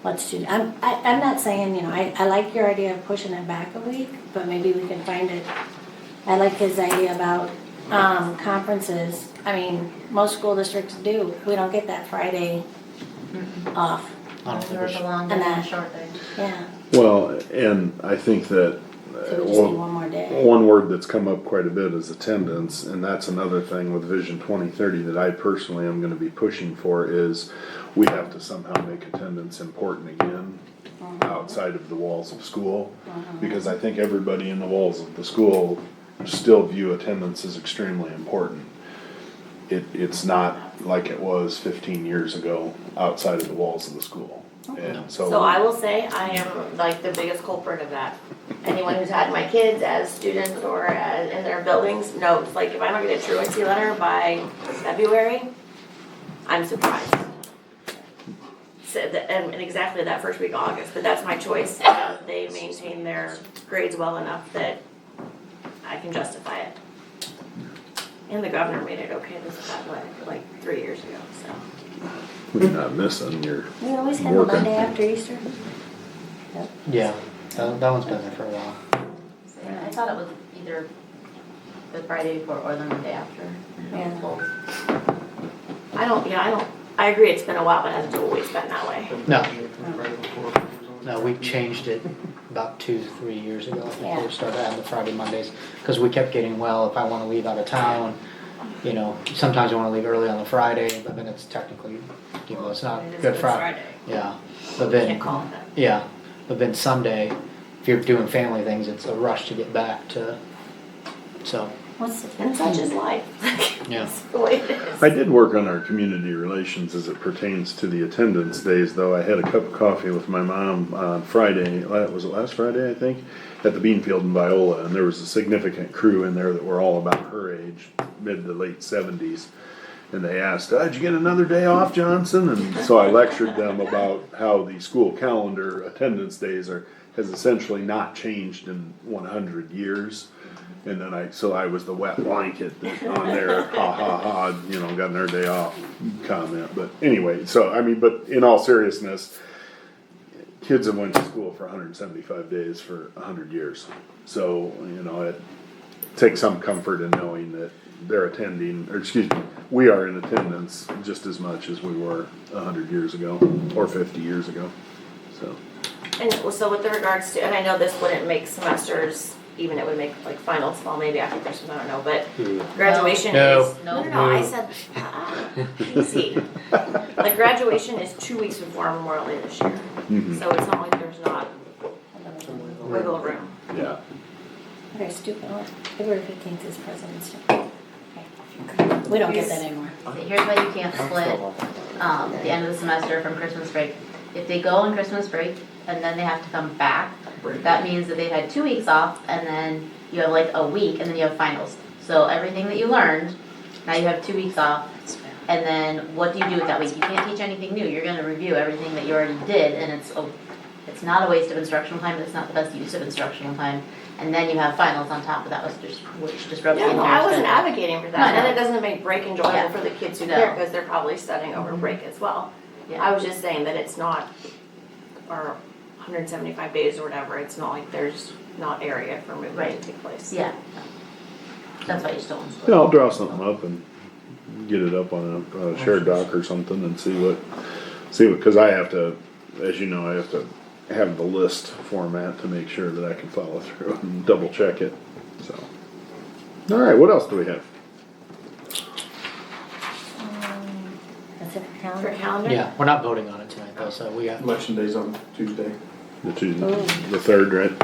Let's do. I'm not saying, you know, I like your idea of pushing it back a week, but maybe we can find it. I like his idea about conferences. I mean, most school districts do. We don't get that Friday off. We work a long day And and a that- short day. Yeah. Well, and I think that So we just need one more day. one word that's come up quite a bit is attendance, and that's another thing with Vision 2030 that I personally am gonna be pushing for is we have to somehow make attendance important again outside of the walls of school, because I think everybody in the walls of the school still view attendance as extremely important. It's not like it was 15 years ago outside of the walls of the school. And So I will say I am like the biggest culprit of that. Anyone who's had my kids as students or in their buildings knows, like if I don't get a truancy letter by February, I'm surprised. So and exactly that first week of August, but that's my choice. They maintain their grades well enough that I can justify it. And the governor made it okay this past, like 3 years ago, so. You're not missing, you're We always have a working. Monday after Easter. Yeah, that one's been there for a while. I thought it was either the Friday before or the Monday after. Yeah. I agree it's been a while, but it hasn't always been that way. No, we changed it about 2-3 years ago. I think Yeah. we started having the Friday Mondays because we kept getting, well, if I want to leave out of town, you know, sometimes I want to leave early on the Friday, but then it's technically, you know, it's not It is Good Good Friday. Friday. Yeah, but then, Can't call it that. yeah, but then Sunday, if you're doing family things, it's a rush to get back to, so, And such is life. yeah. That's the way it is. I did work on our community relations as it pertains to the attendance days, though. I had a cup of coffee with my mom on Friday, was it last Friday, I think, at the Beanfield in Viola, and there was a significant crew in there that were all about her age, mid to late 70s. And they asked, did you get another day off, Johnson? And so I lectured them about how the school calendar attendance days has essentially not changed in 100 years. And then I was the wet blanket that on there, ha ha ha, you know, got their day off comment. But anyway, so I mean, but in all seriousness, kids have went to school for 175 days for 100 years. So, you know, it takes some comfort in knowing that they're attending, or excuse me, we are in attendance just as much as we were 100 years ago or 50 years ago. So. And so with the regards to, and I know this wouldn't make semesters, even it would make like finals fall maybe after Christmas, I don't know, but graduation No. is, no, I said, easy. Like graduation is 2 weeks before Memorial Day this year. So it's not like there's not wiggle room. Yeah. Very stupid. February 15th is President's Day. We don't get that anymore. Here's why you can't split the end of the semester from Christmas break. If they go on Christmas break and then they have to come back, that means that they've had 2 weeks off and then you have like a week and then you have finals. So everything that you learned, now you have 2 weeks off. And then what do you do with that week? You can't teach anything new. You're going to review everything that you already did, and it's not a waste of instructional time, but it's not the best use of instructional time. And then you have finals on top of that, which disrupts the Yeah, no, entire I wasn't schedule. advocating for No, that, and no. it doesn't make break enjoyable Yeah. for the kids who No. care, because they're probably studying over break as well. Yeah. I was just saying that it's not, or 175 days or whatever, it's not like there's not area for movement Right. to take place. Yeah. That's why you still want to split. Yeah, I'll draw something up and get it up on a shared doc or something and see what, because I have to, as you know, I have to have the list format to make sure that I can follow through and double check it, so. All right, what else do we have? your calendar? Yeah, we're not voting on it tonight though, so we got. Election day's on Tuesday. The the 3rd, right?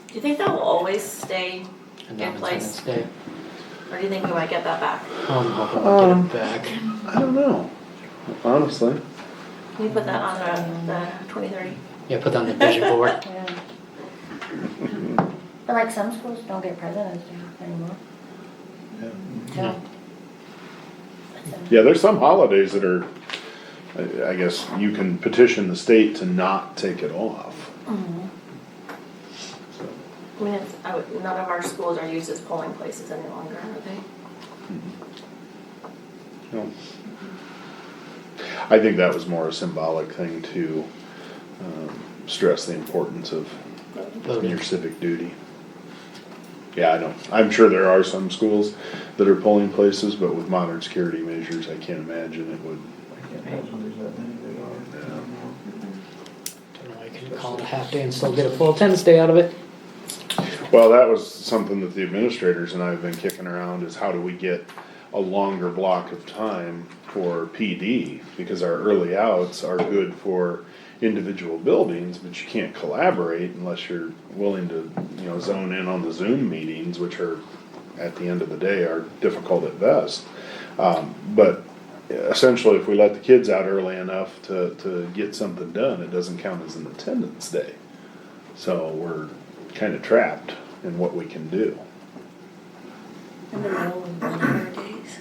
Do you think that will always stay And in place? Or do you think we might get that back? I'm hoping we'll get it back. I don't know, honestly. Can you put that on the 2030? Yeah, put that on the vision board. Yeah. But like some schools don't get President's Day anymore. So. Yeah, there's some holidays that are, I guess you can petition the state to not take it off. I mean, none of our schools are used as polling places any longer, are they? No. I think that was more a symbolic thing to stress the importance of your civic duty. Yeah, I know. I'm sure there are some schools that are polling places, but with modern security measures, I can't imagine it would. Don't know why you couldn't call it a half day and still get a full attendance day out of it. Well, that was something that the administrators and I have been kicking around, is how do we get a longer block of time for PD? Because our early outs are good for individual buildings, but you can't collaborate unless you're willing to, zone in on the Zoom meetings, which are, at the end of the day, are difficult at best. But essentially, if we let the kids out early enough to get something done, it doesn't count as an attendance day. So we're kind of trapped in what we can do. Remember the old 1 hour days?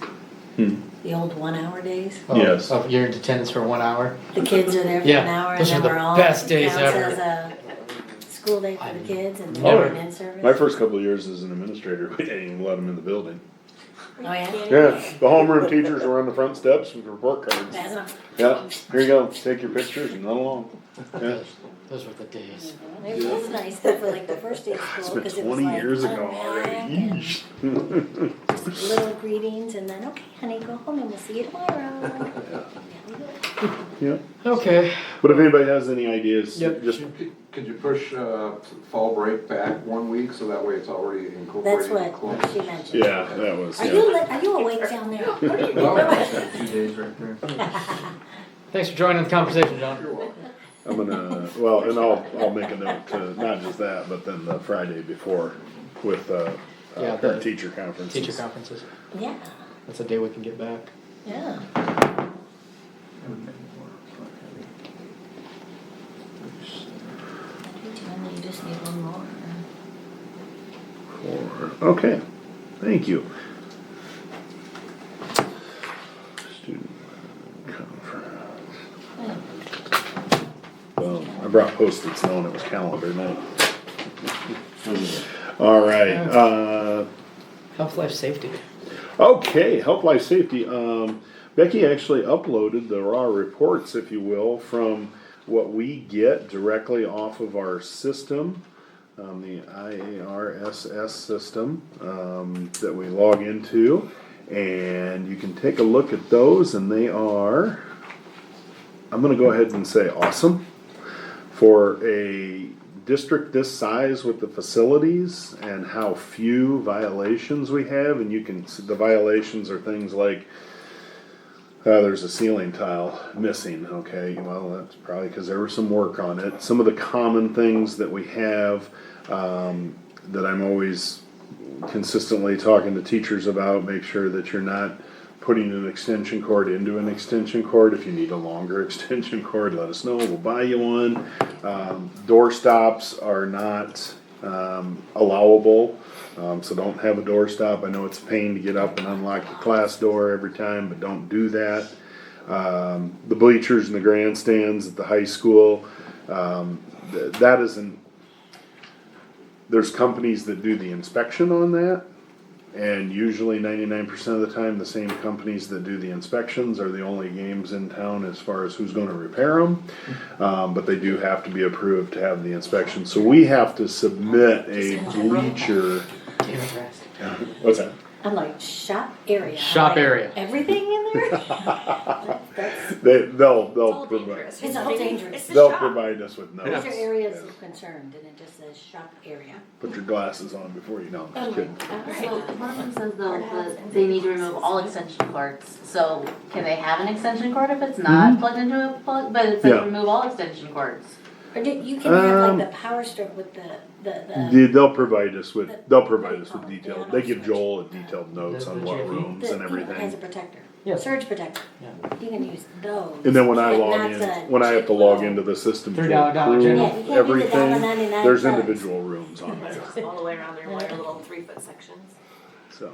The old 1 hour days? Oh, Yes. Oh, you're in attendance for 1 hour? The kids are there for Yeah, an hour and those then are the we're all. best days counts ever. as a school day for the kids and then Oh, we're in service. my first couple of years as an administrator, we didn't even let them in the building. Oh, yeah? Yeah, the homeroom teachers were on the front steps with report cards. That's not. Yeah, here you go, take your pictures and run along. Yeah. Those were the days. It was nice though for like the first day of It's school been because it was 20 like years ago unpack already. and Yeesh. just little greetings and then, okay, honey, go home and we'll see you tomorrow. Yeah. Okay. But if anybody has any ideas, Yep. just, Could you push fall break back 1 week so that way it's already That's incorporated in the what close? she mentioned. yeah, that was, Are yeah. you awake down there? Well, that's 2 days right there. Thanks for joining the conversation, John. You're welcome. I'm gonna, well, and I'll make a note to, not just that, but then the Friday before with, Yeah, parent the teacher conferences. Teacher conferences. Yeah, That's a day we can get back. yeah. You just need one more. Okay, thank you. Student conference. Well, I brought Post-its knowing it was calendar night. All right, Health, life, safety. okay, health, life, safety. Becky actually uploaded the raw reports, if you will, from what we get directly off of our system, the IARSS system that we log into. And you can take a look at those, and they are, I'm going to go ahead and say awesome. For a district this size with the facilities and how few violations we have, and you can see the violations are things like there's a ceiling tile missing. Okay, well, that's probably because there was some work on it. Some of the common things that we have that I'm always consistently talking to teachers about, make sure that you're not putting an extension cord into an extension cord. If you need a longer extension cord, let us know, we'll buy you one. Door stops are not allowable. So don't have a door stop. I know it's a pain to get up and unlock your class door every time, but don't do that. The bleachers and the grandstands at the high school, that isn't, there's companies that do the inspection on that, and usually 99% of the time the same companies that do the inspections are the only games in town as far as who's going to repair them. But they do have to be approved to have the inspection. So we have to submit a bleacher. What's that? I'm like, shop area. Shop I'm like, area. Everything in there? They'll provide, It's all dangerous. they'll provide us with These are notes. areas of concern, and it just says shop area. Put your glasses on before you know. I'm Oh just kidding. So one of them says though that they need to remove all extension cords. So can they have an extension cord if it's not plugged into a plug? But it says Yeah. remove all extension cords. Or you can have like the power strip with the They'll provide us with detail. They give Joel detailed notes on what rooms and has a everything. protector. Yeah. Surge protector. You can use those. And then when I but log not in, the when I have to cheap log little- into the system to $3 Dollar approve General. Yeah, you can't do the everything, $1.99 there's plugs. individual rooms on there. All the way around there, like little 3-foot sections. So,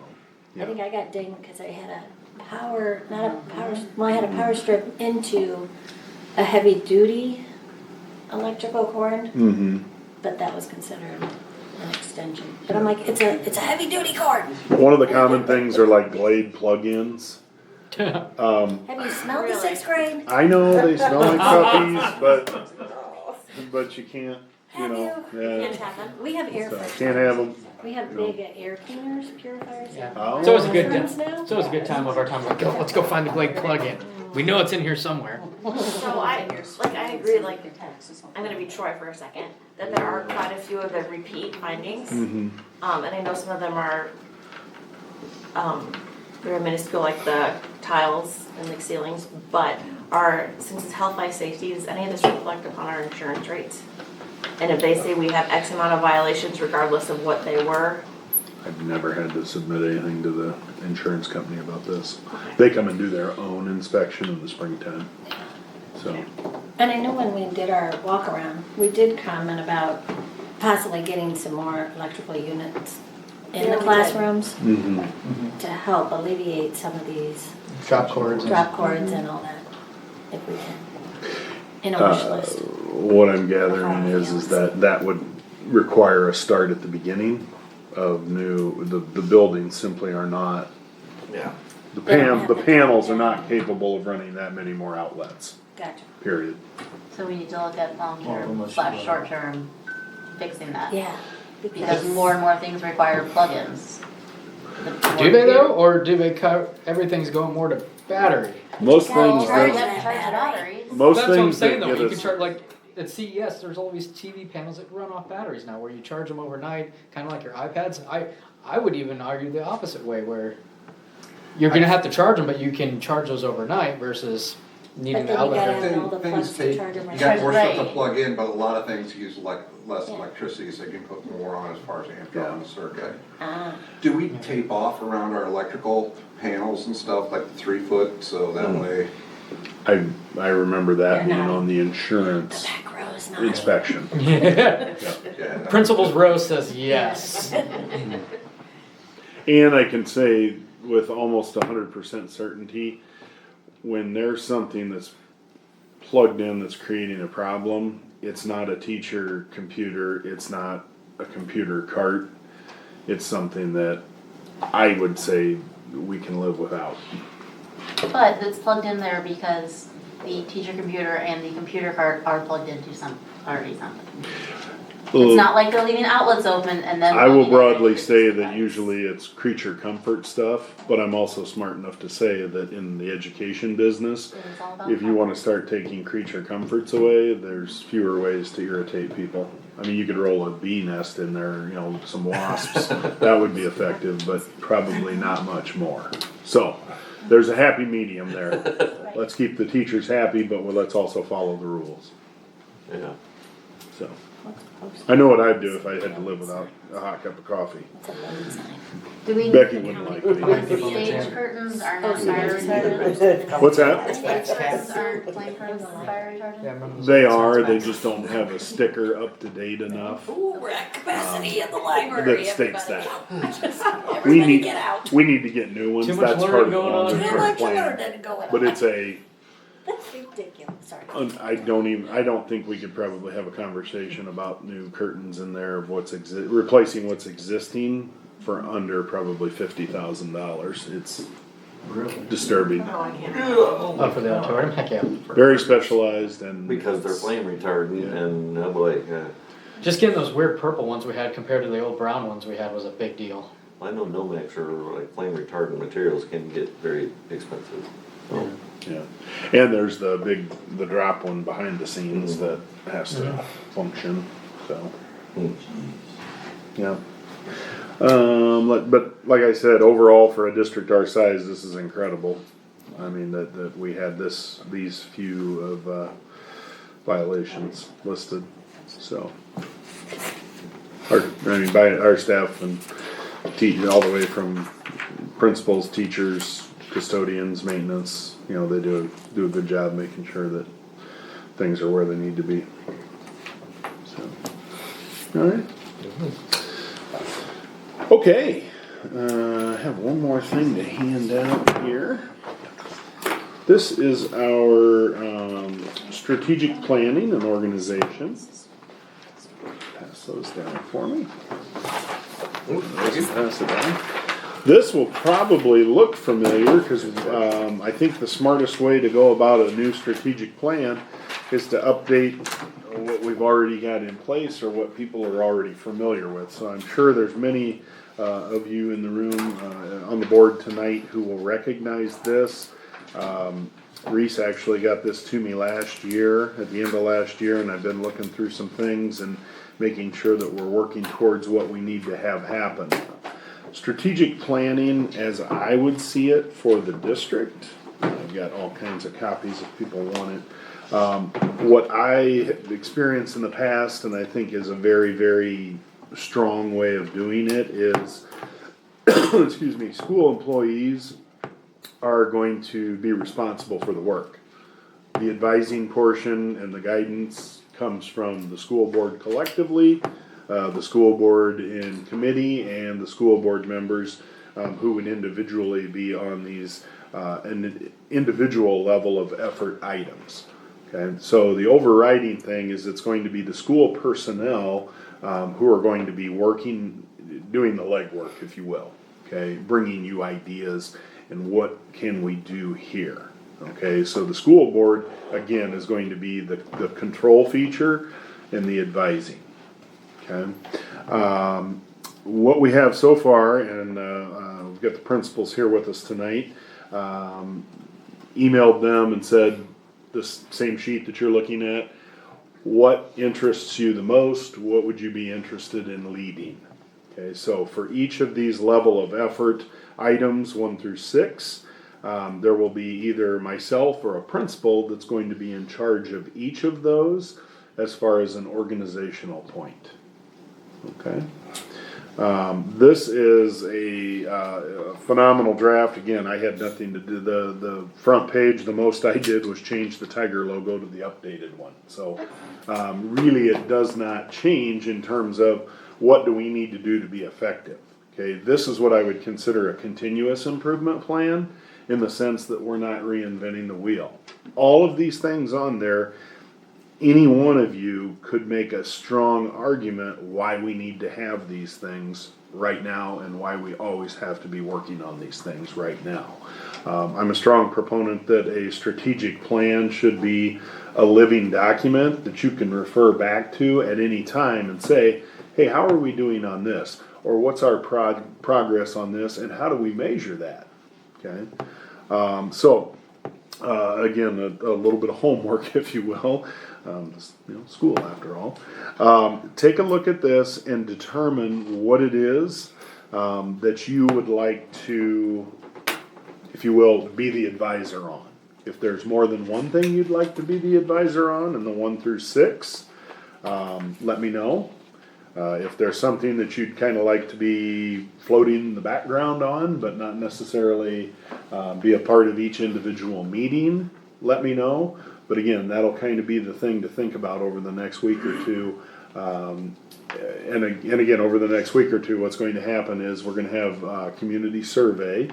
I think I got dinged because I had a power, not a power, well, I had a power strip into a heavy duty electrical cord, but that was considered an extension. But I'm like, it's a heavy duty cord. one of the common things are like Glade plug-ins. Have you smelled the 6th grade? I know they smell like puppies, but you can't, Have know. you? Yeah. Can't have them. We have air So, filters. can't have them. We have big air cleaners, purifiers. Yeah. Oh. So it's a good Rooms time. now? So it's a good time of our time. Like, let's go find the Glade plug-in. We know it's in here somewhere. So I agree, like, I'm gonna be Troy for a second, that there are quite a few of the repeat findings. And I know some of them are, very minuscule, like the tiles and the ceilings, but since it's health, life, safety, does any of this reflect upon our insurance rates? And if they say we have X amount of violations regardless of what they were, I've never had to submit anything to the insurance company about this. They come and do their own inspection in the springtime. So, And I know when we did our walk around, we did comment about possibly getting some more electrical units in Yeah, the we classrooms to help alleviate some of these Drop cords. drop cords and all that, if we can. In a wish list. what I'm gathering is that would require a start at the beginning of the buildings simply are not. Yeah. The panels are not capable of running that many more outlets, Gotcha. period. So we need to look at long-term / short-term fixing that. Yeah. Because more and more things require plugins. Do they though, or do they everything's going more to battery? Most Well, things charge that, the batteries. most That's what I'm things saying that though. get You can us, charge like at CES. There's all these TV panels that run off batteries now, where you charge them overnight, kind of like your iPads. I would even argue the opposite way, where you're gonna have to charge them, but you can charge those overnight versus needing But the then you outlet. gotta have all the plugs to charge them. You got more stuff to Right. plug in, but a lot of things use less Yeah. electricity, so you can put more on as far as amp draw on the circuit. Ah. Do we tape off around our electrical panels and stuff, like 3 foot, so that way? I remember that They're being not- on the insurance The back row is not. inspection. Yeah. Yeah. Principal's row says yes. And I can say with almost 100% certainty, when there's something that's plugged in that's creating a problem, it's not a teacher computer, it's not a computer cart, it's something that I would say we can live without. But it's plugged in there because the teacher computer and the computer card are plugged into already something. It's not like they're leaving outlets open and then. I will plugging broadly in. say that usually it's creature comfort stuff, but I'm also smart enough to say that in the education business, It's all about if you want to start taking creature comforts away, there's fewer ways to irritate people. I mean, you could roll a bee nest in there, some wasps, that would be effective, but probably not much more. So, there's a happy medium there. Let's keep the teachers happy, but let's also follow the rules. Yeah. So, I know what I'd do if I had to live without a hot cup of coffee. Do we Becky need wouldn't like the me. stage curtains are not fire retardant? What's that? Stage curtains aren't flame curtains fire retardant? They are, they just don't have a sticker up to date enough Ooh, we're at capacity in the library. that states that. Everybody We need, get out. we need to get new ones, Too much that's part learning of the going on. longer Too term much plan. learning going on. But it's That's ridiculous, sorry. I don't think we could probably have a conversation about new curtains in there of replacing what's existing for under probably $50,000. It's disturbing. Oh, for the auditorium, heck yeah. Very specialized and. Because they're flame retardant and oh boy, yeah. Just getting those weird purple ones we had compared to the old brown ones we had was a big deal. I know Nomex or like flame retardant materials can get very expensive. So. Yeah, and there's the drop one behind the scenes that has to function, so. Yeah. But like I said, overall for a district our size, this is incredible. I mean, that we had these few of, violations listed, so. By our staff and all the way from principals, teachers, custodians, maintenance, they do a good job making sure that things are where they need to be. So, all right. Okay, I have one more thing to hand out here. This is our strategic planning and organization. Pass those down for me. Pass it down. This will probably look familiar because I think the smartest way to go about a new strategic plan is to update what we've already got in place or what people are already familiar with. So I'm sure there's many of you in the room on the board tonight who will recognize this. Reese actually got this to me last year, at the end of last year, and I've been looking through some things and making sure that we're working towards what we need to have happen. Strategic planning, as I would see it for the district, I've got all kinds of copies if people want it. What I have experienced in the past, and I think is a very, very strong way of doing it, is excuse me, school employees are going to be responsible for the work. The advising portion and the guidance comes from the school board collectively, the school board in committee, and the school board members who would individually be on these an individual level of effort items. Okay, so the overriding thing is it's going to be the school personnel who are going to be working, doing the legwork, if you will. Okay, bringing you ideas and what can we do here. Okay, so the school board, again, is going to be the control feature and the advising. Okay, what we have so far, and we've got the principals here with us tonight, emailed them and said, this same sheet that you're looking at, what interests you the most? What would you be interested in leading? Okay, so for each of these level of effort items 1 through 6, there will be either myself or a principal that's going to be in charge of each of those as far as an organizational point. Okay, this is a phenomenal draft. Again, I had nothing to do. The front page, the most I did was change the tiger logo to the updated one. So really it does not change in terms of what do we need to do to be effective. Okay, this is what I would consider a continuous improvement plan in the sense that we're not reinventing the wheel. All of these things on there, any one of you could make a strong argument why we need to have these things right now and why we always have to be working on these things right now. I'm a strong proponent that a strategic plan should be a living document that you can refer back to at any time and say, hey, how are we doing on this? Or what's our progress on this, and how do we measure that? Okay, again, a little bit of homework, if you will. School after all. Take a look at this and determine what it is that you would like to, if you will, be the advisor on. If there's more than one thing you'd like to be the advisor on in the 1 through 6, let me know. If there's something that you'd kind of like to be floating in the background on, but not necessarily be a part of each individual meeting, let me know. But again, that'll kind of be the thing to think about over the next week or two. And again, over the next week or two, what's going to happen is we're going to have a community survey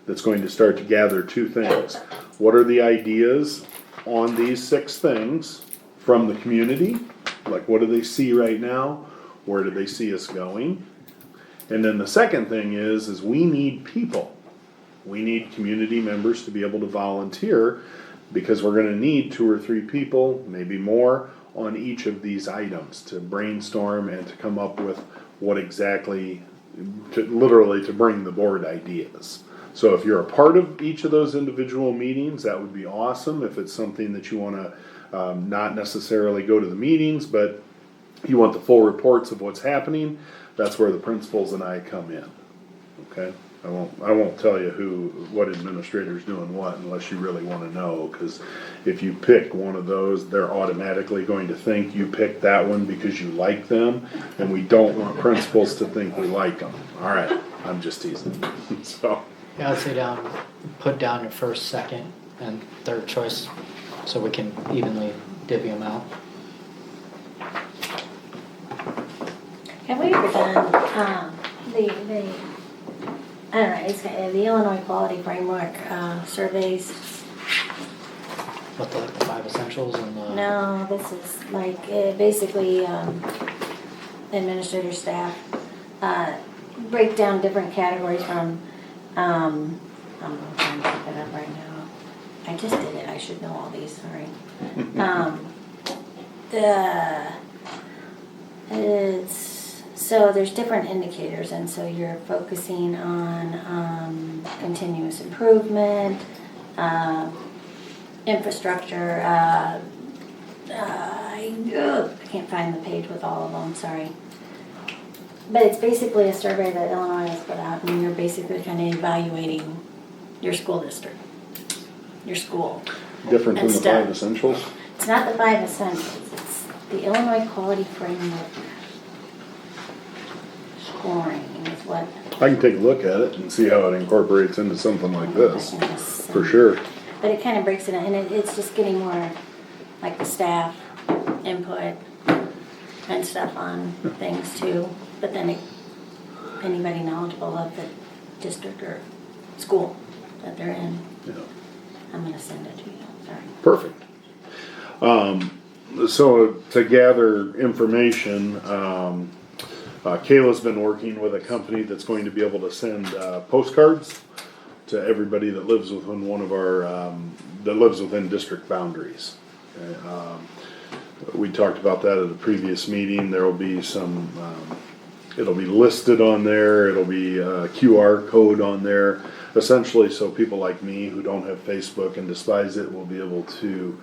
that's going to start to gather 2 things. What are the ideas on these 6 things from the community? Like, what do they see right now? Where do they see us going? And then the second thing is we need people. We need community members to be able to volunteer, because we're going to need 2 or 3 people, maybe more, on each of these items to brainstorm and to come up with what exactly literally to bring the board ideas. So if you're a part of each of those individual meetings, that would be awesome. If it's something that you wanna, not necessarily go to the meetings, but you want the full reports of what's happening, that's where the principals and I come in, okay? I won't tell you what administrator's doing what unless you really wanna know, cause if you pick one of those, they're automatically going to think you picked that one because you like them, and we don't want principals to think we like them. Alright, I'm just teasing, so. Yeah, I'd say put down your first, second, and third choice, so we can evenly divvy them out. Have we ever done, I don't know, it's the Illinois Quality Framework, surveys? What, the 5 essentials and the? No, this is like, basically, administrator staff, break down different categories from, I'm trying to pick it up right now. I just did it, I should know all these, sorry. So there's different indicators, and so you're focusing on continuous improvement, infrastructure, I can't find the page with all of them, sorry. But it's basically a survey that Illinois has put out, and you're basically kind of evaluating your school district, your school. Different than and the stuff. 5 essentials? It's not the 5 essentials, it's the Illinois Quality Framework scoring is what. I can take a look at it and see how it incorporates into something like this, for sure. But it kind of breaks it in, and it's just getting more like the staff input and stuff on things too. But then anybody knowledgeable of the district or school that they're in, Yeah. I'm gonna send it to you, sorry. Perfect. So to gather information, Kayla's been working with a company that's going to be able to send postcards to everybody that lives within one of our, that lives within district boundaries. Okay, we talked about that at a previous meeting. There will be some, it'll be listed on there, it'll be a QR code on there, essentially so people like me who don't have Facebook and despise it will be able to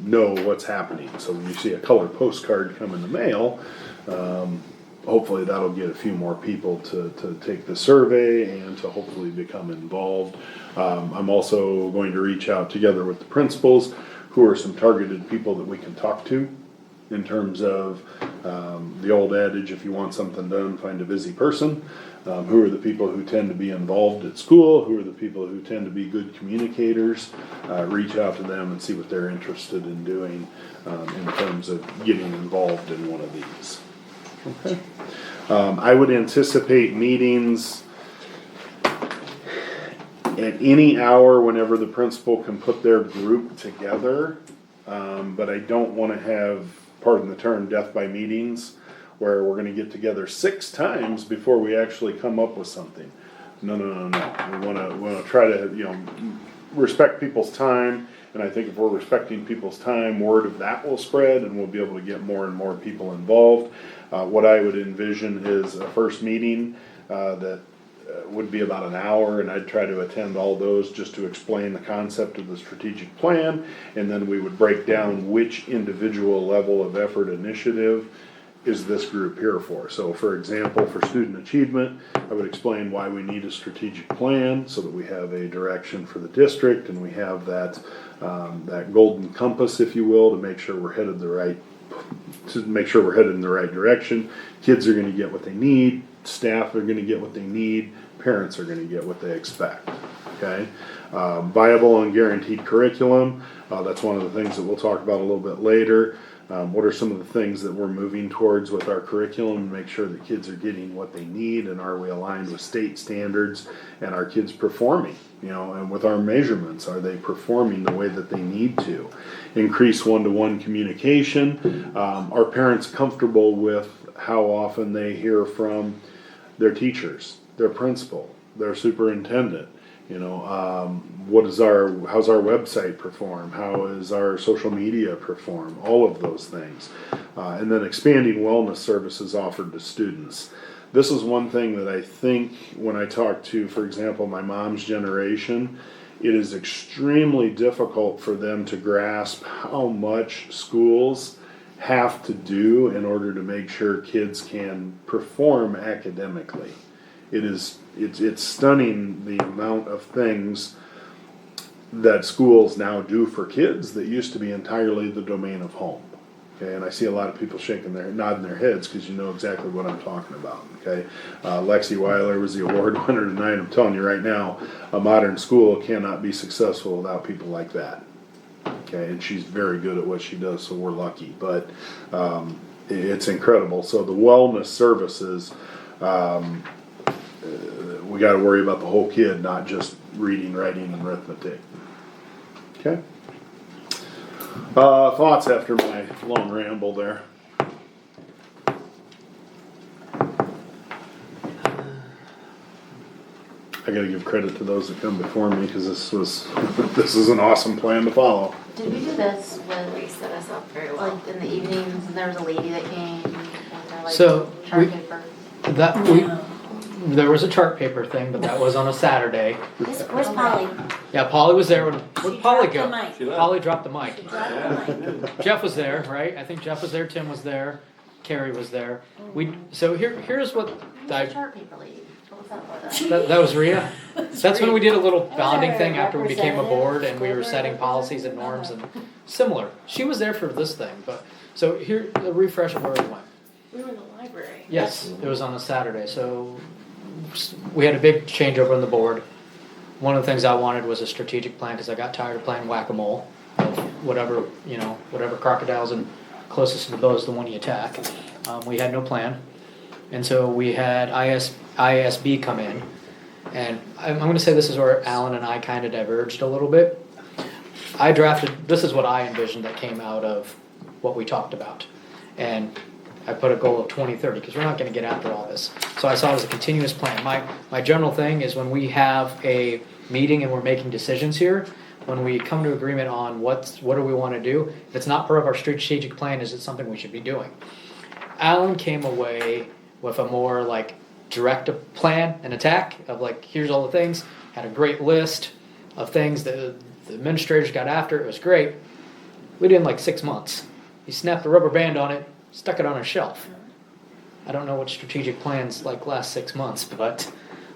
know what's happening. So when you see a colored postcard come in the mail, hopefully that'll get a few more people to take the survey and to hopefully become involved. I'm also going to reach out together with the principals, who are some targeted people that we can talk to in terms of the old adage, if you want something done, find a busy person. Who are the people who tend to be involved at school? Who are the people who tend to be good communicators? Reach out to them and see what they're interested in doing in terms of getting involved in one of these. Okay. I would anticipate meetings at any hour whenever the principal can put their group together, but I don't want to have, pardon the term, death by meetings, where we're going to get together 6 times before we actually come up with something. No. We want to try to, respect people's time, and I think if we're respecting people's time, word of that will spread, and we'll be able to get more and more people involved. What I would envision is a first meeting that would be about an hour, and I'd try to attend all those just to explain the concept of the strategic plan, and then we would break down which individual level of effort initiative is this group here for. So for example, for student achievement, I would explain why we need a strategic plan so that we have a direction for the district, and we have that that golden compass, if you will, to make sure we're headed in the right direction. Kids are going to get what they need, staff are going to get what they need, parents are going to get what they expect. Okay, viable and guaranteed curriculum. That's one of the things that we'll talk about a little bit later. What are some of the things that we're moving towards with our curriculum and make sure that kids are getting what they need, and are we aligned with state standards, and are kids performing, and with our measurements, are they performing the way that they need to? Increase one-to-one communication. Are parents comfortable with how often they hear from their teachers, their principal, their superintendent? How's our website perform? How is our social media perform? All of those things. And then expanding wellness services offered to students. this is one thing that I think when I talk to, for example, my mom's generation, it is extremely difficult for them to grasp how much schools have to do in order to make sure kids can perform academically. It's stunning the amount of things that schools now do for kids that used to be entirely the domain of home. Okay, and I see a lot of people nodding their heads because you know exactly what I'm talking about. Okay, Lexi Weiler was the award winner tonight. I'm telling you right now, a modern school cannot be successful without people like that. Okay, and she's very good at what she does, so we're lucky. But it's incredible. So the wellness services, we got to worry about the whole kid, not just reading, writing, and arithmetic. Okay. Thoughts after my long ramble there? I gotta give credit to those that come before me because this is an awesome plan to follow. Did we do this when we set us up very well? Like in the evenings, and there was a lady that came with her like chart paper. There was a chart paper thing, but that was on a Saturday. Where's Polly? Yeah, Polly was there. Where'd Polly go? dropped the mic. Polly dropped the mic. Jeff was there, right? I think Jeff was there. Tim was there. Carrie was there. So here's what Chart paper lady. What was that for? that was Rhea. That's when we did a little bonding thing after we became a board and we were setting policies and norms and similar. She was there for this thing, but so here the refresh of where we went. We were in the library. Yes, it was on a Saturday. So we had a big changeover on the board. One of the things I wanted was a strategic plan because I got tired of playing whack-a-mole. Whatever crocodile's and closest to the bow is the one you attack. We had no plan. And so we had ISB come in. And I'm going to say this is where Alan and I kind of diverged a little bit. This is what I envisioned that came out of what we talked about. And I put a goal of 2030 because we're not going to get after all this. So I saw it as a continuous plan. My general thing is when we have a meeting and we're making decisions here, when we come to agreement on what do we want to do, if it's not part of our strategic plan, is it something we should be doing? Alan came away with a more like direct plan and attack of like, here's all the things, had a great list of things that the administrators got after. It was great. We did in like 6 months. He snapped a rubber band on it, stuck it on a shelf. I don't know what strategic plans like last 6 months, but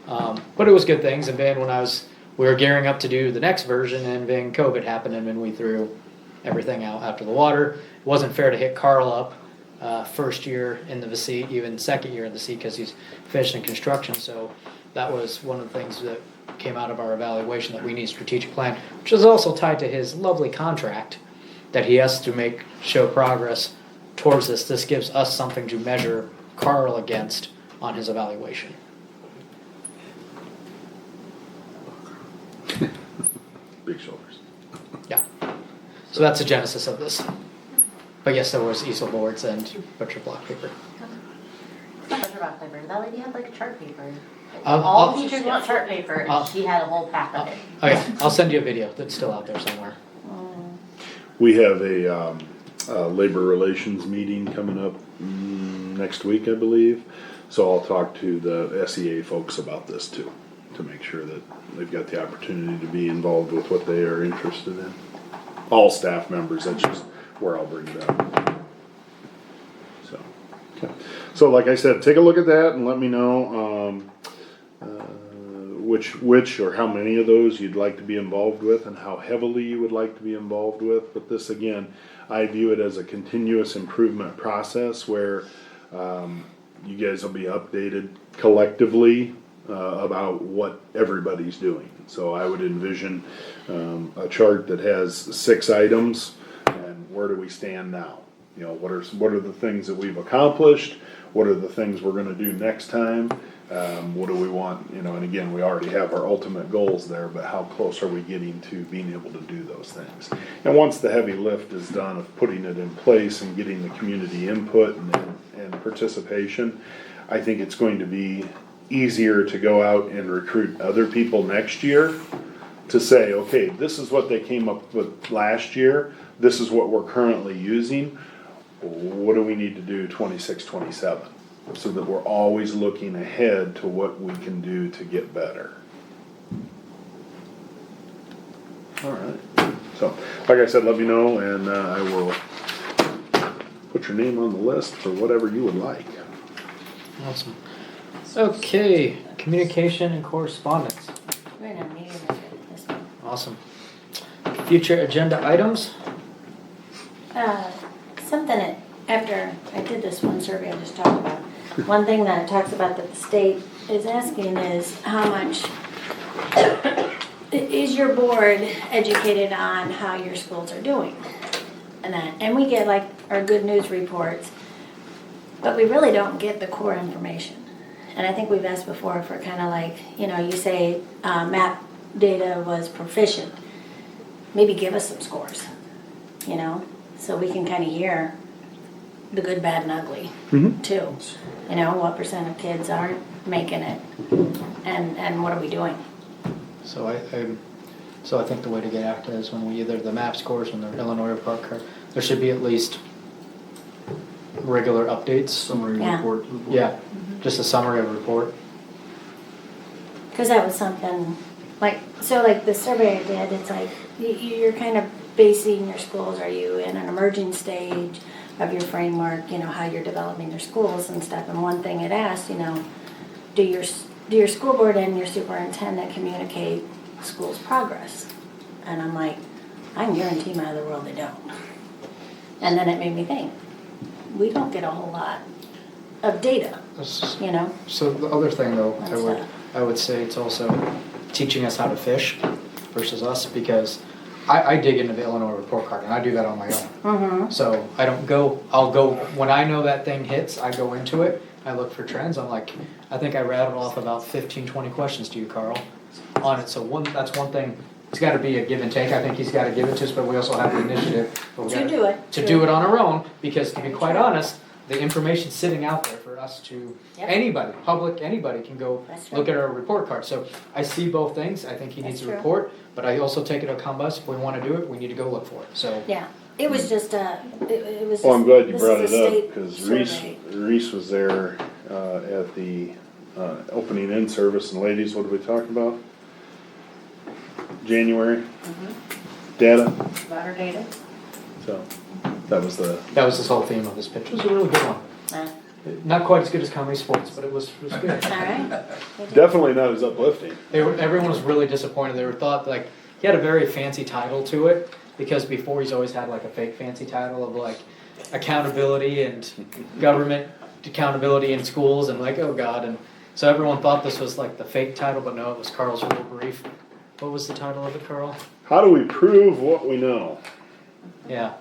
it was good things. And then when we were gearing up to do the next version, and then COVID happened, and then we threw everything out after the water. It wasn't fair to hit Carl up first year in the seat, even second year in the seat because he's finishing construction. So that was one of the things that came out of our evaluation, that we need a strategic plan, which is also tied to his lovely contract that he has to show progress towards this. This gives us something to measure Carl against on his evaluation. Big shoulders. Yeah. So that's the genesis of this. But yes, there was easel boards and butcher block paper. It's not butcher block paper. That lady had like chart paper. All All teachers want chart paper, and she had a whole pack of it. Okay, I'll send you a video that's still out there somewhere. We have a labor relations meeting coming up next week, I believe. So I'll talk to the SEA folks about this too, to make sure that they've got the opportunity to be involved with what they are interested in. All staff members, that's just where I'll bring it up. So, okay. So like I said, take a look at that and let me know which or how many of those you'd like to be involved with and how heavily you would like to be involved with. But this, again, I view it as a continuous improvement process where you guys will be updated collectively about what everybody's doing. So I would envision a chart that has 6 items and where do we stand now? You know, what are the things that we've accomplished? What are the things we're going to do next time? What do we want? You know, and again, we already have our ultimate goals there, but how close are we getting to being able to do those things? And once the heavy lift is done of putting it in place and getting the community input and participation, I think it's going to be easier to go out and recruit other people next year to say, okay, this is what they came up with last year. This is what we're currently using. What do we need to do 26, 27? so that we're always looking ahead to what we can do to get better. All right. So, like I said, let me know, and I will put your name on the list for whatever you would like. Awesome. Okay, communication and correspondence. We're in a meeting with this one. Awesome. Future agenda items? Something that, after I did this one survey I just talked about, one thing that it talks about that the state is asking is how much is your board educated on how your schools are doing? And we get like our good news reports, but we really don't get the core information. And I think we've asked before for kind of like, you say map data was proficient. Maybe give us some scores, so we can kind of hear the good, bad, and ugly too. What percent of kids aren't making it, and what are we doing? So I think the way to get after it is when we either the MAP scores and the Illinois report card, there should be at least regular updates. Summary Yeah. report. Yeah, just a summary of a report. Because that was something, like the survey I did, it's like, you're kind of basing your schools, are you in an emerging stage of your framework, how you're developing your schools and stuff. And one thing it asked, do your school board and your superintendent communicate school's progress? And I'm like, I can guarantee my other world they don't. And then it made me think, we don't get a whole lot of data, So the other thing though, That's I would say it's also teaching us how to fish versus us, because I dig into the Illinois report card and I do that on my own. Mm-hmm. So I'll go, when I know that thing hits, I go into it, I look for trends. I'm like, I think I rattled off about 15, 20 questions to you, Carl, on it. So that's one thing. It's got to be a give and take. I think he's got to give it to us, but we also have the initiative. To do it. To do it on our own, because to be quite honest, the information's sitting out there for us to, anybody, public, anybody can go look at our report card. So I see both things. I think he needs a report, but I also take it upon us. If we want to do it, we need to go look for it. So Yeah, it was just it was. Well, I'm glad you this brought is it a up, state because survey. Reese was there at the opening in service, and ladies, what did we talk about? January data. Water data. So that was this whole theme of this pitch. It was a really good one. Not quite as good as comedy sports, but it was good. All right. definitely not as uplifting. Everyone was really disappointed. They thought like he had a very fancy title to it, because before he's always had like a fake fancy title of like accountability and government accountability in schools, and like, oh God. And so everyone thought this was like the fake title, but no, it was Carl's real brief. What was the title of it, Carl? How do we prove what we know? Yeah.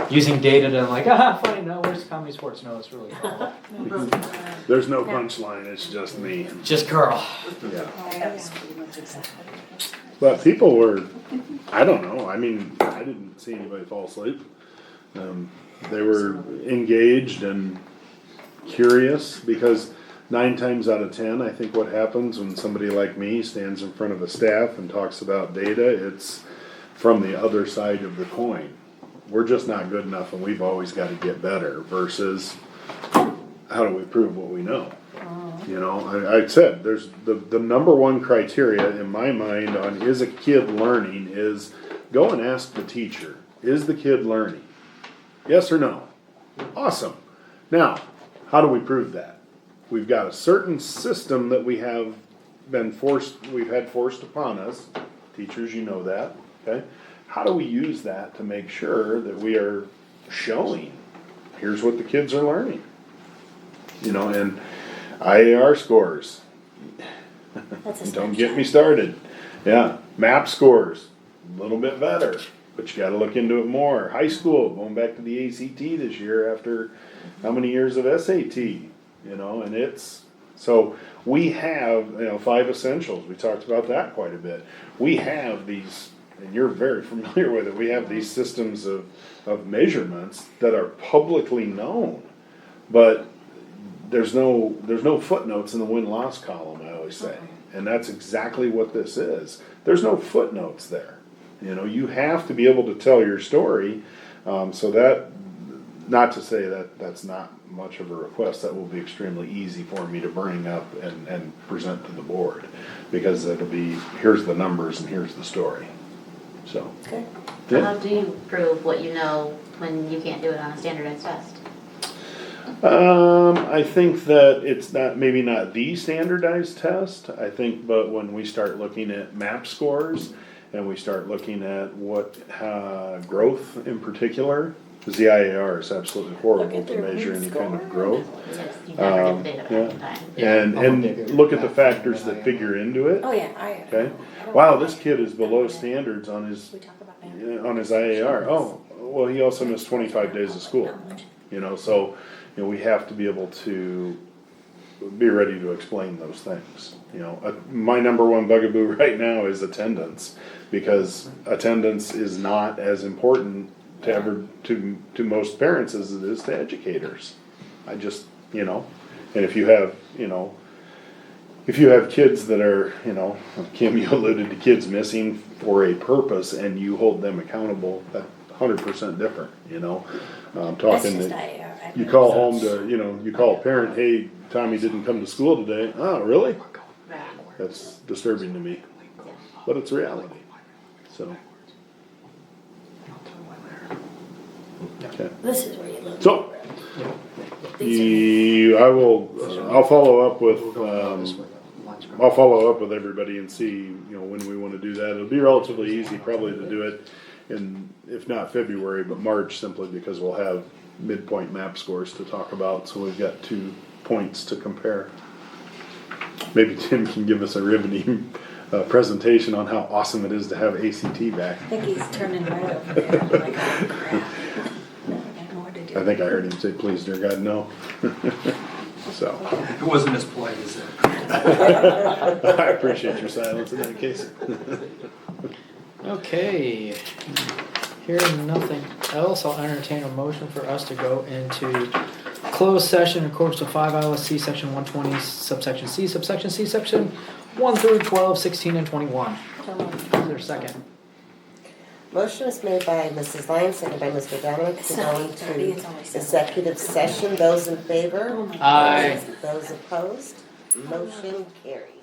Using data to like, funny, no, where's comedy sports? No, it's really Carl. There's no punchline, it's just me. Just Carl. Yeah. But people were, I don't know, I mean, I didn't see anybody fall asleep. They were engaged and curious, because 9 times out of 10, I think what happens when somebody like me stands in front of a staff and talks about data, it's from the other side of the coin. We're just not good enough and we've always got to get better, versus how do we prove what we know? I said there's the number one criteria in my mind on is a kid learning is go and ask the teacher, is the kid learning? Yes or no? Awesome. Now, how do we prove that? We've got a certain system that we've had forced upon us. Teachers, you know that, okay? How do we use that to make sure that we are showing, here's what the kids are learning? And IAR scores. Don't get me started. Yeah, MAP scores, a little bit better, but you gotta look into it more. High school, going back to the ACT this year after how many years of SAT? And it's, so we have, 5 essentials. We talked about that quite a bit. We have these, and you're very familiar with it, we have these systems of measurements that are publicly known, but there's no footnotes in the win-loss column, I always say. And that's exactly what this is. There's no footnotes there. You have to be able to tell your story, so that not to say that that's not much of a request, that will be extremely easy for me to bring up and present to the board. Because it'll be, here's the numbers and here's the story, so. Okay. Yeah. How do you prove what you know when you can't do it on a standardized test? I think that it's maybe not the standardized test, I think, but when we start looking at MAP scores and we start looking at what, growth in particular, because the IAR is absolutely horrible to measure any kind of growth. You never get the data back in time. And look at the factors that figure into it. Oh, yeah, Okay, wow, this kid is below standards on his IAR. Oh, well, he also missed 25 days of school, so, we have to be able to be ready to explain those things. My number one bugaboo right now is attendance, because attendance is not as important to most parents as it is to educators. I just, and if you have, if you have kids that are, Kim, you alluded to kids missing for a purpose and you hold them accountable, that's 100% different, talking that you call home to, you call a parent, hey, Tommy didn't come to school today. Oh, really? That's disturbing to me, but it's reality, so. Okay. This is where you live. So, I'll follow up with everybody and see, when we want to do that. It'll be relatively easy probably to do it in, if not February, but March, simply because we'll have midpoint MAP scores to talk about, so we've got 2 points to compare. Maybe Tim can give us a riveting presentation on how awesome it is to have ACT back. I think he's turning right over there. I'm like, oh, crap. I think I heard him say, please, dear God, no. So. It wasn't as polite as that. I appreciate your silence in that case. Okay, hearing nothing else, I'll entertain a motion for us to go into closed session in accordance to 5 ILSC section 120 subsection C, subsection C, section 1 through 12, 16, and 21. Is there a second? Motion is made by Mrs. Lyons, seconded by Mr. Dominic, to go into executive session. Those in favor? Aye. Those opposed? Motion carries.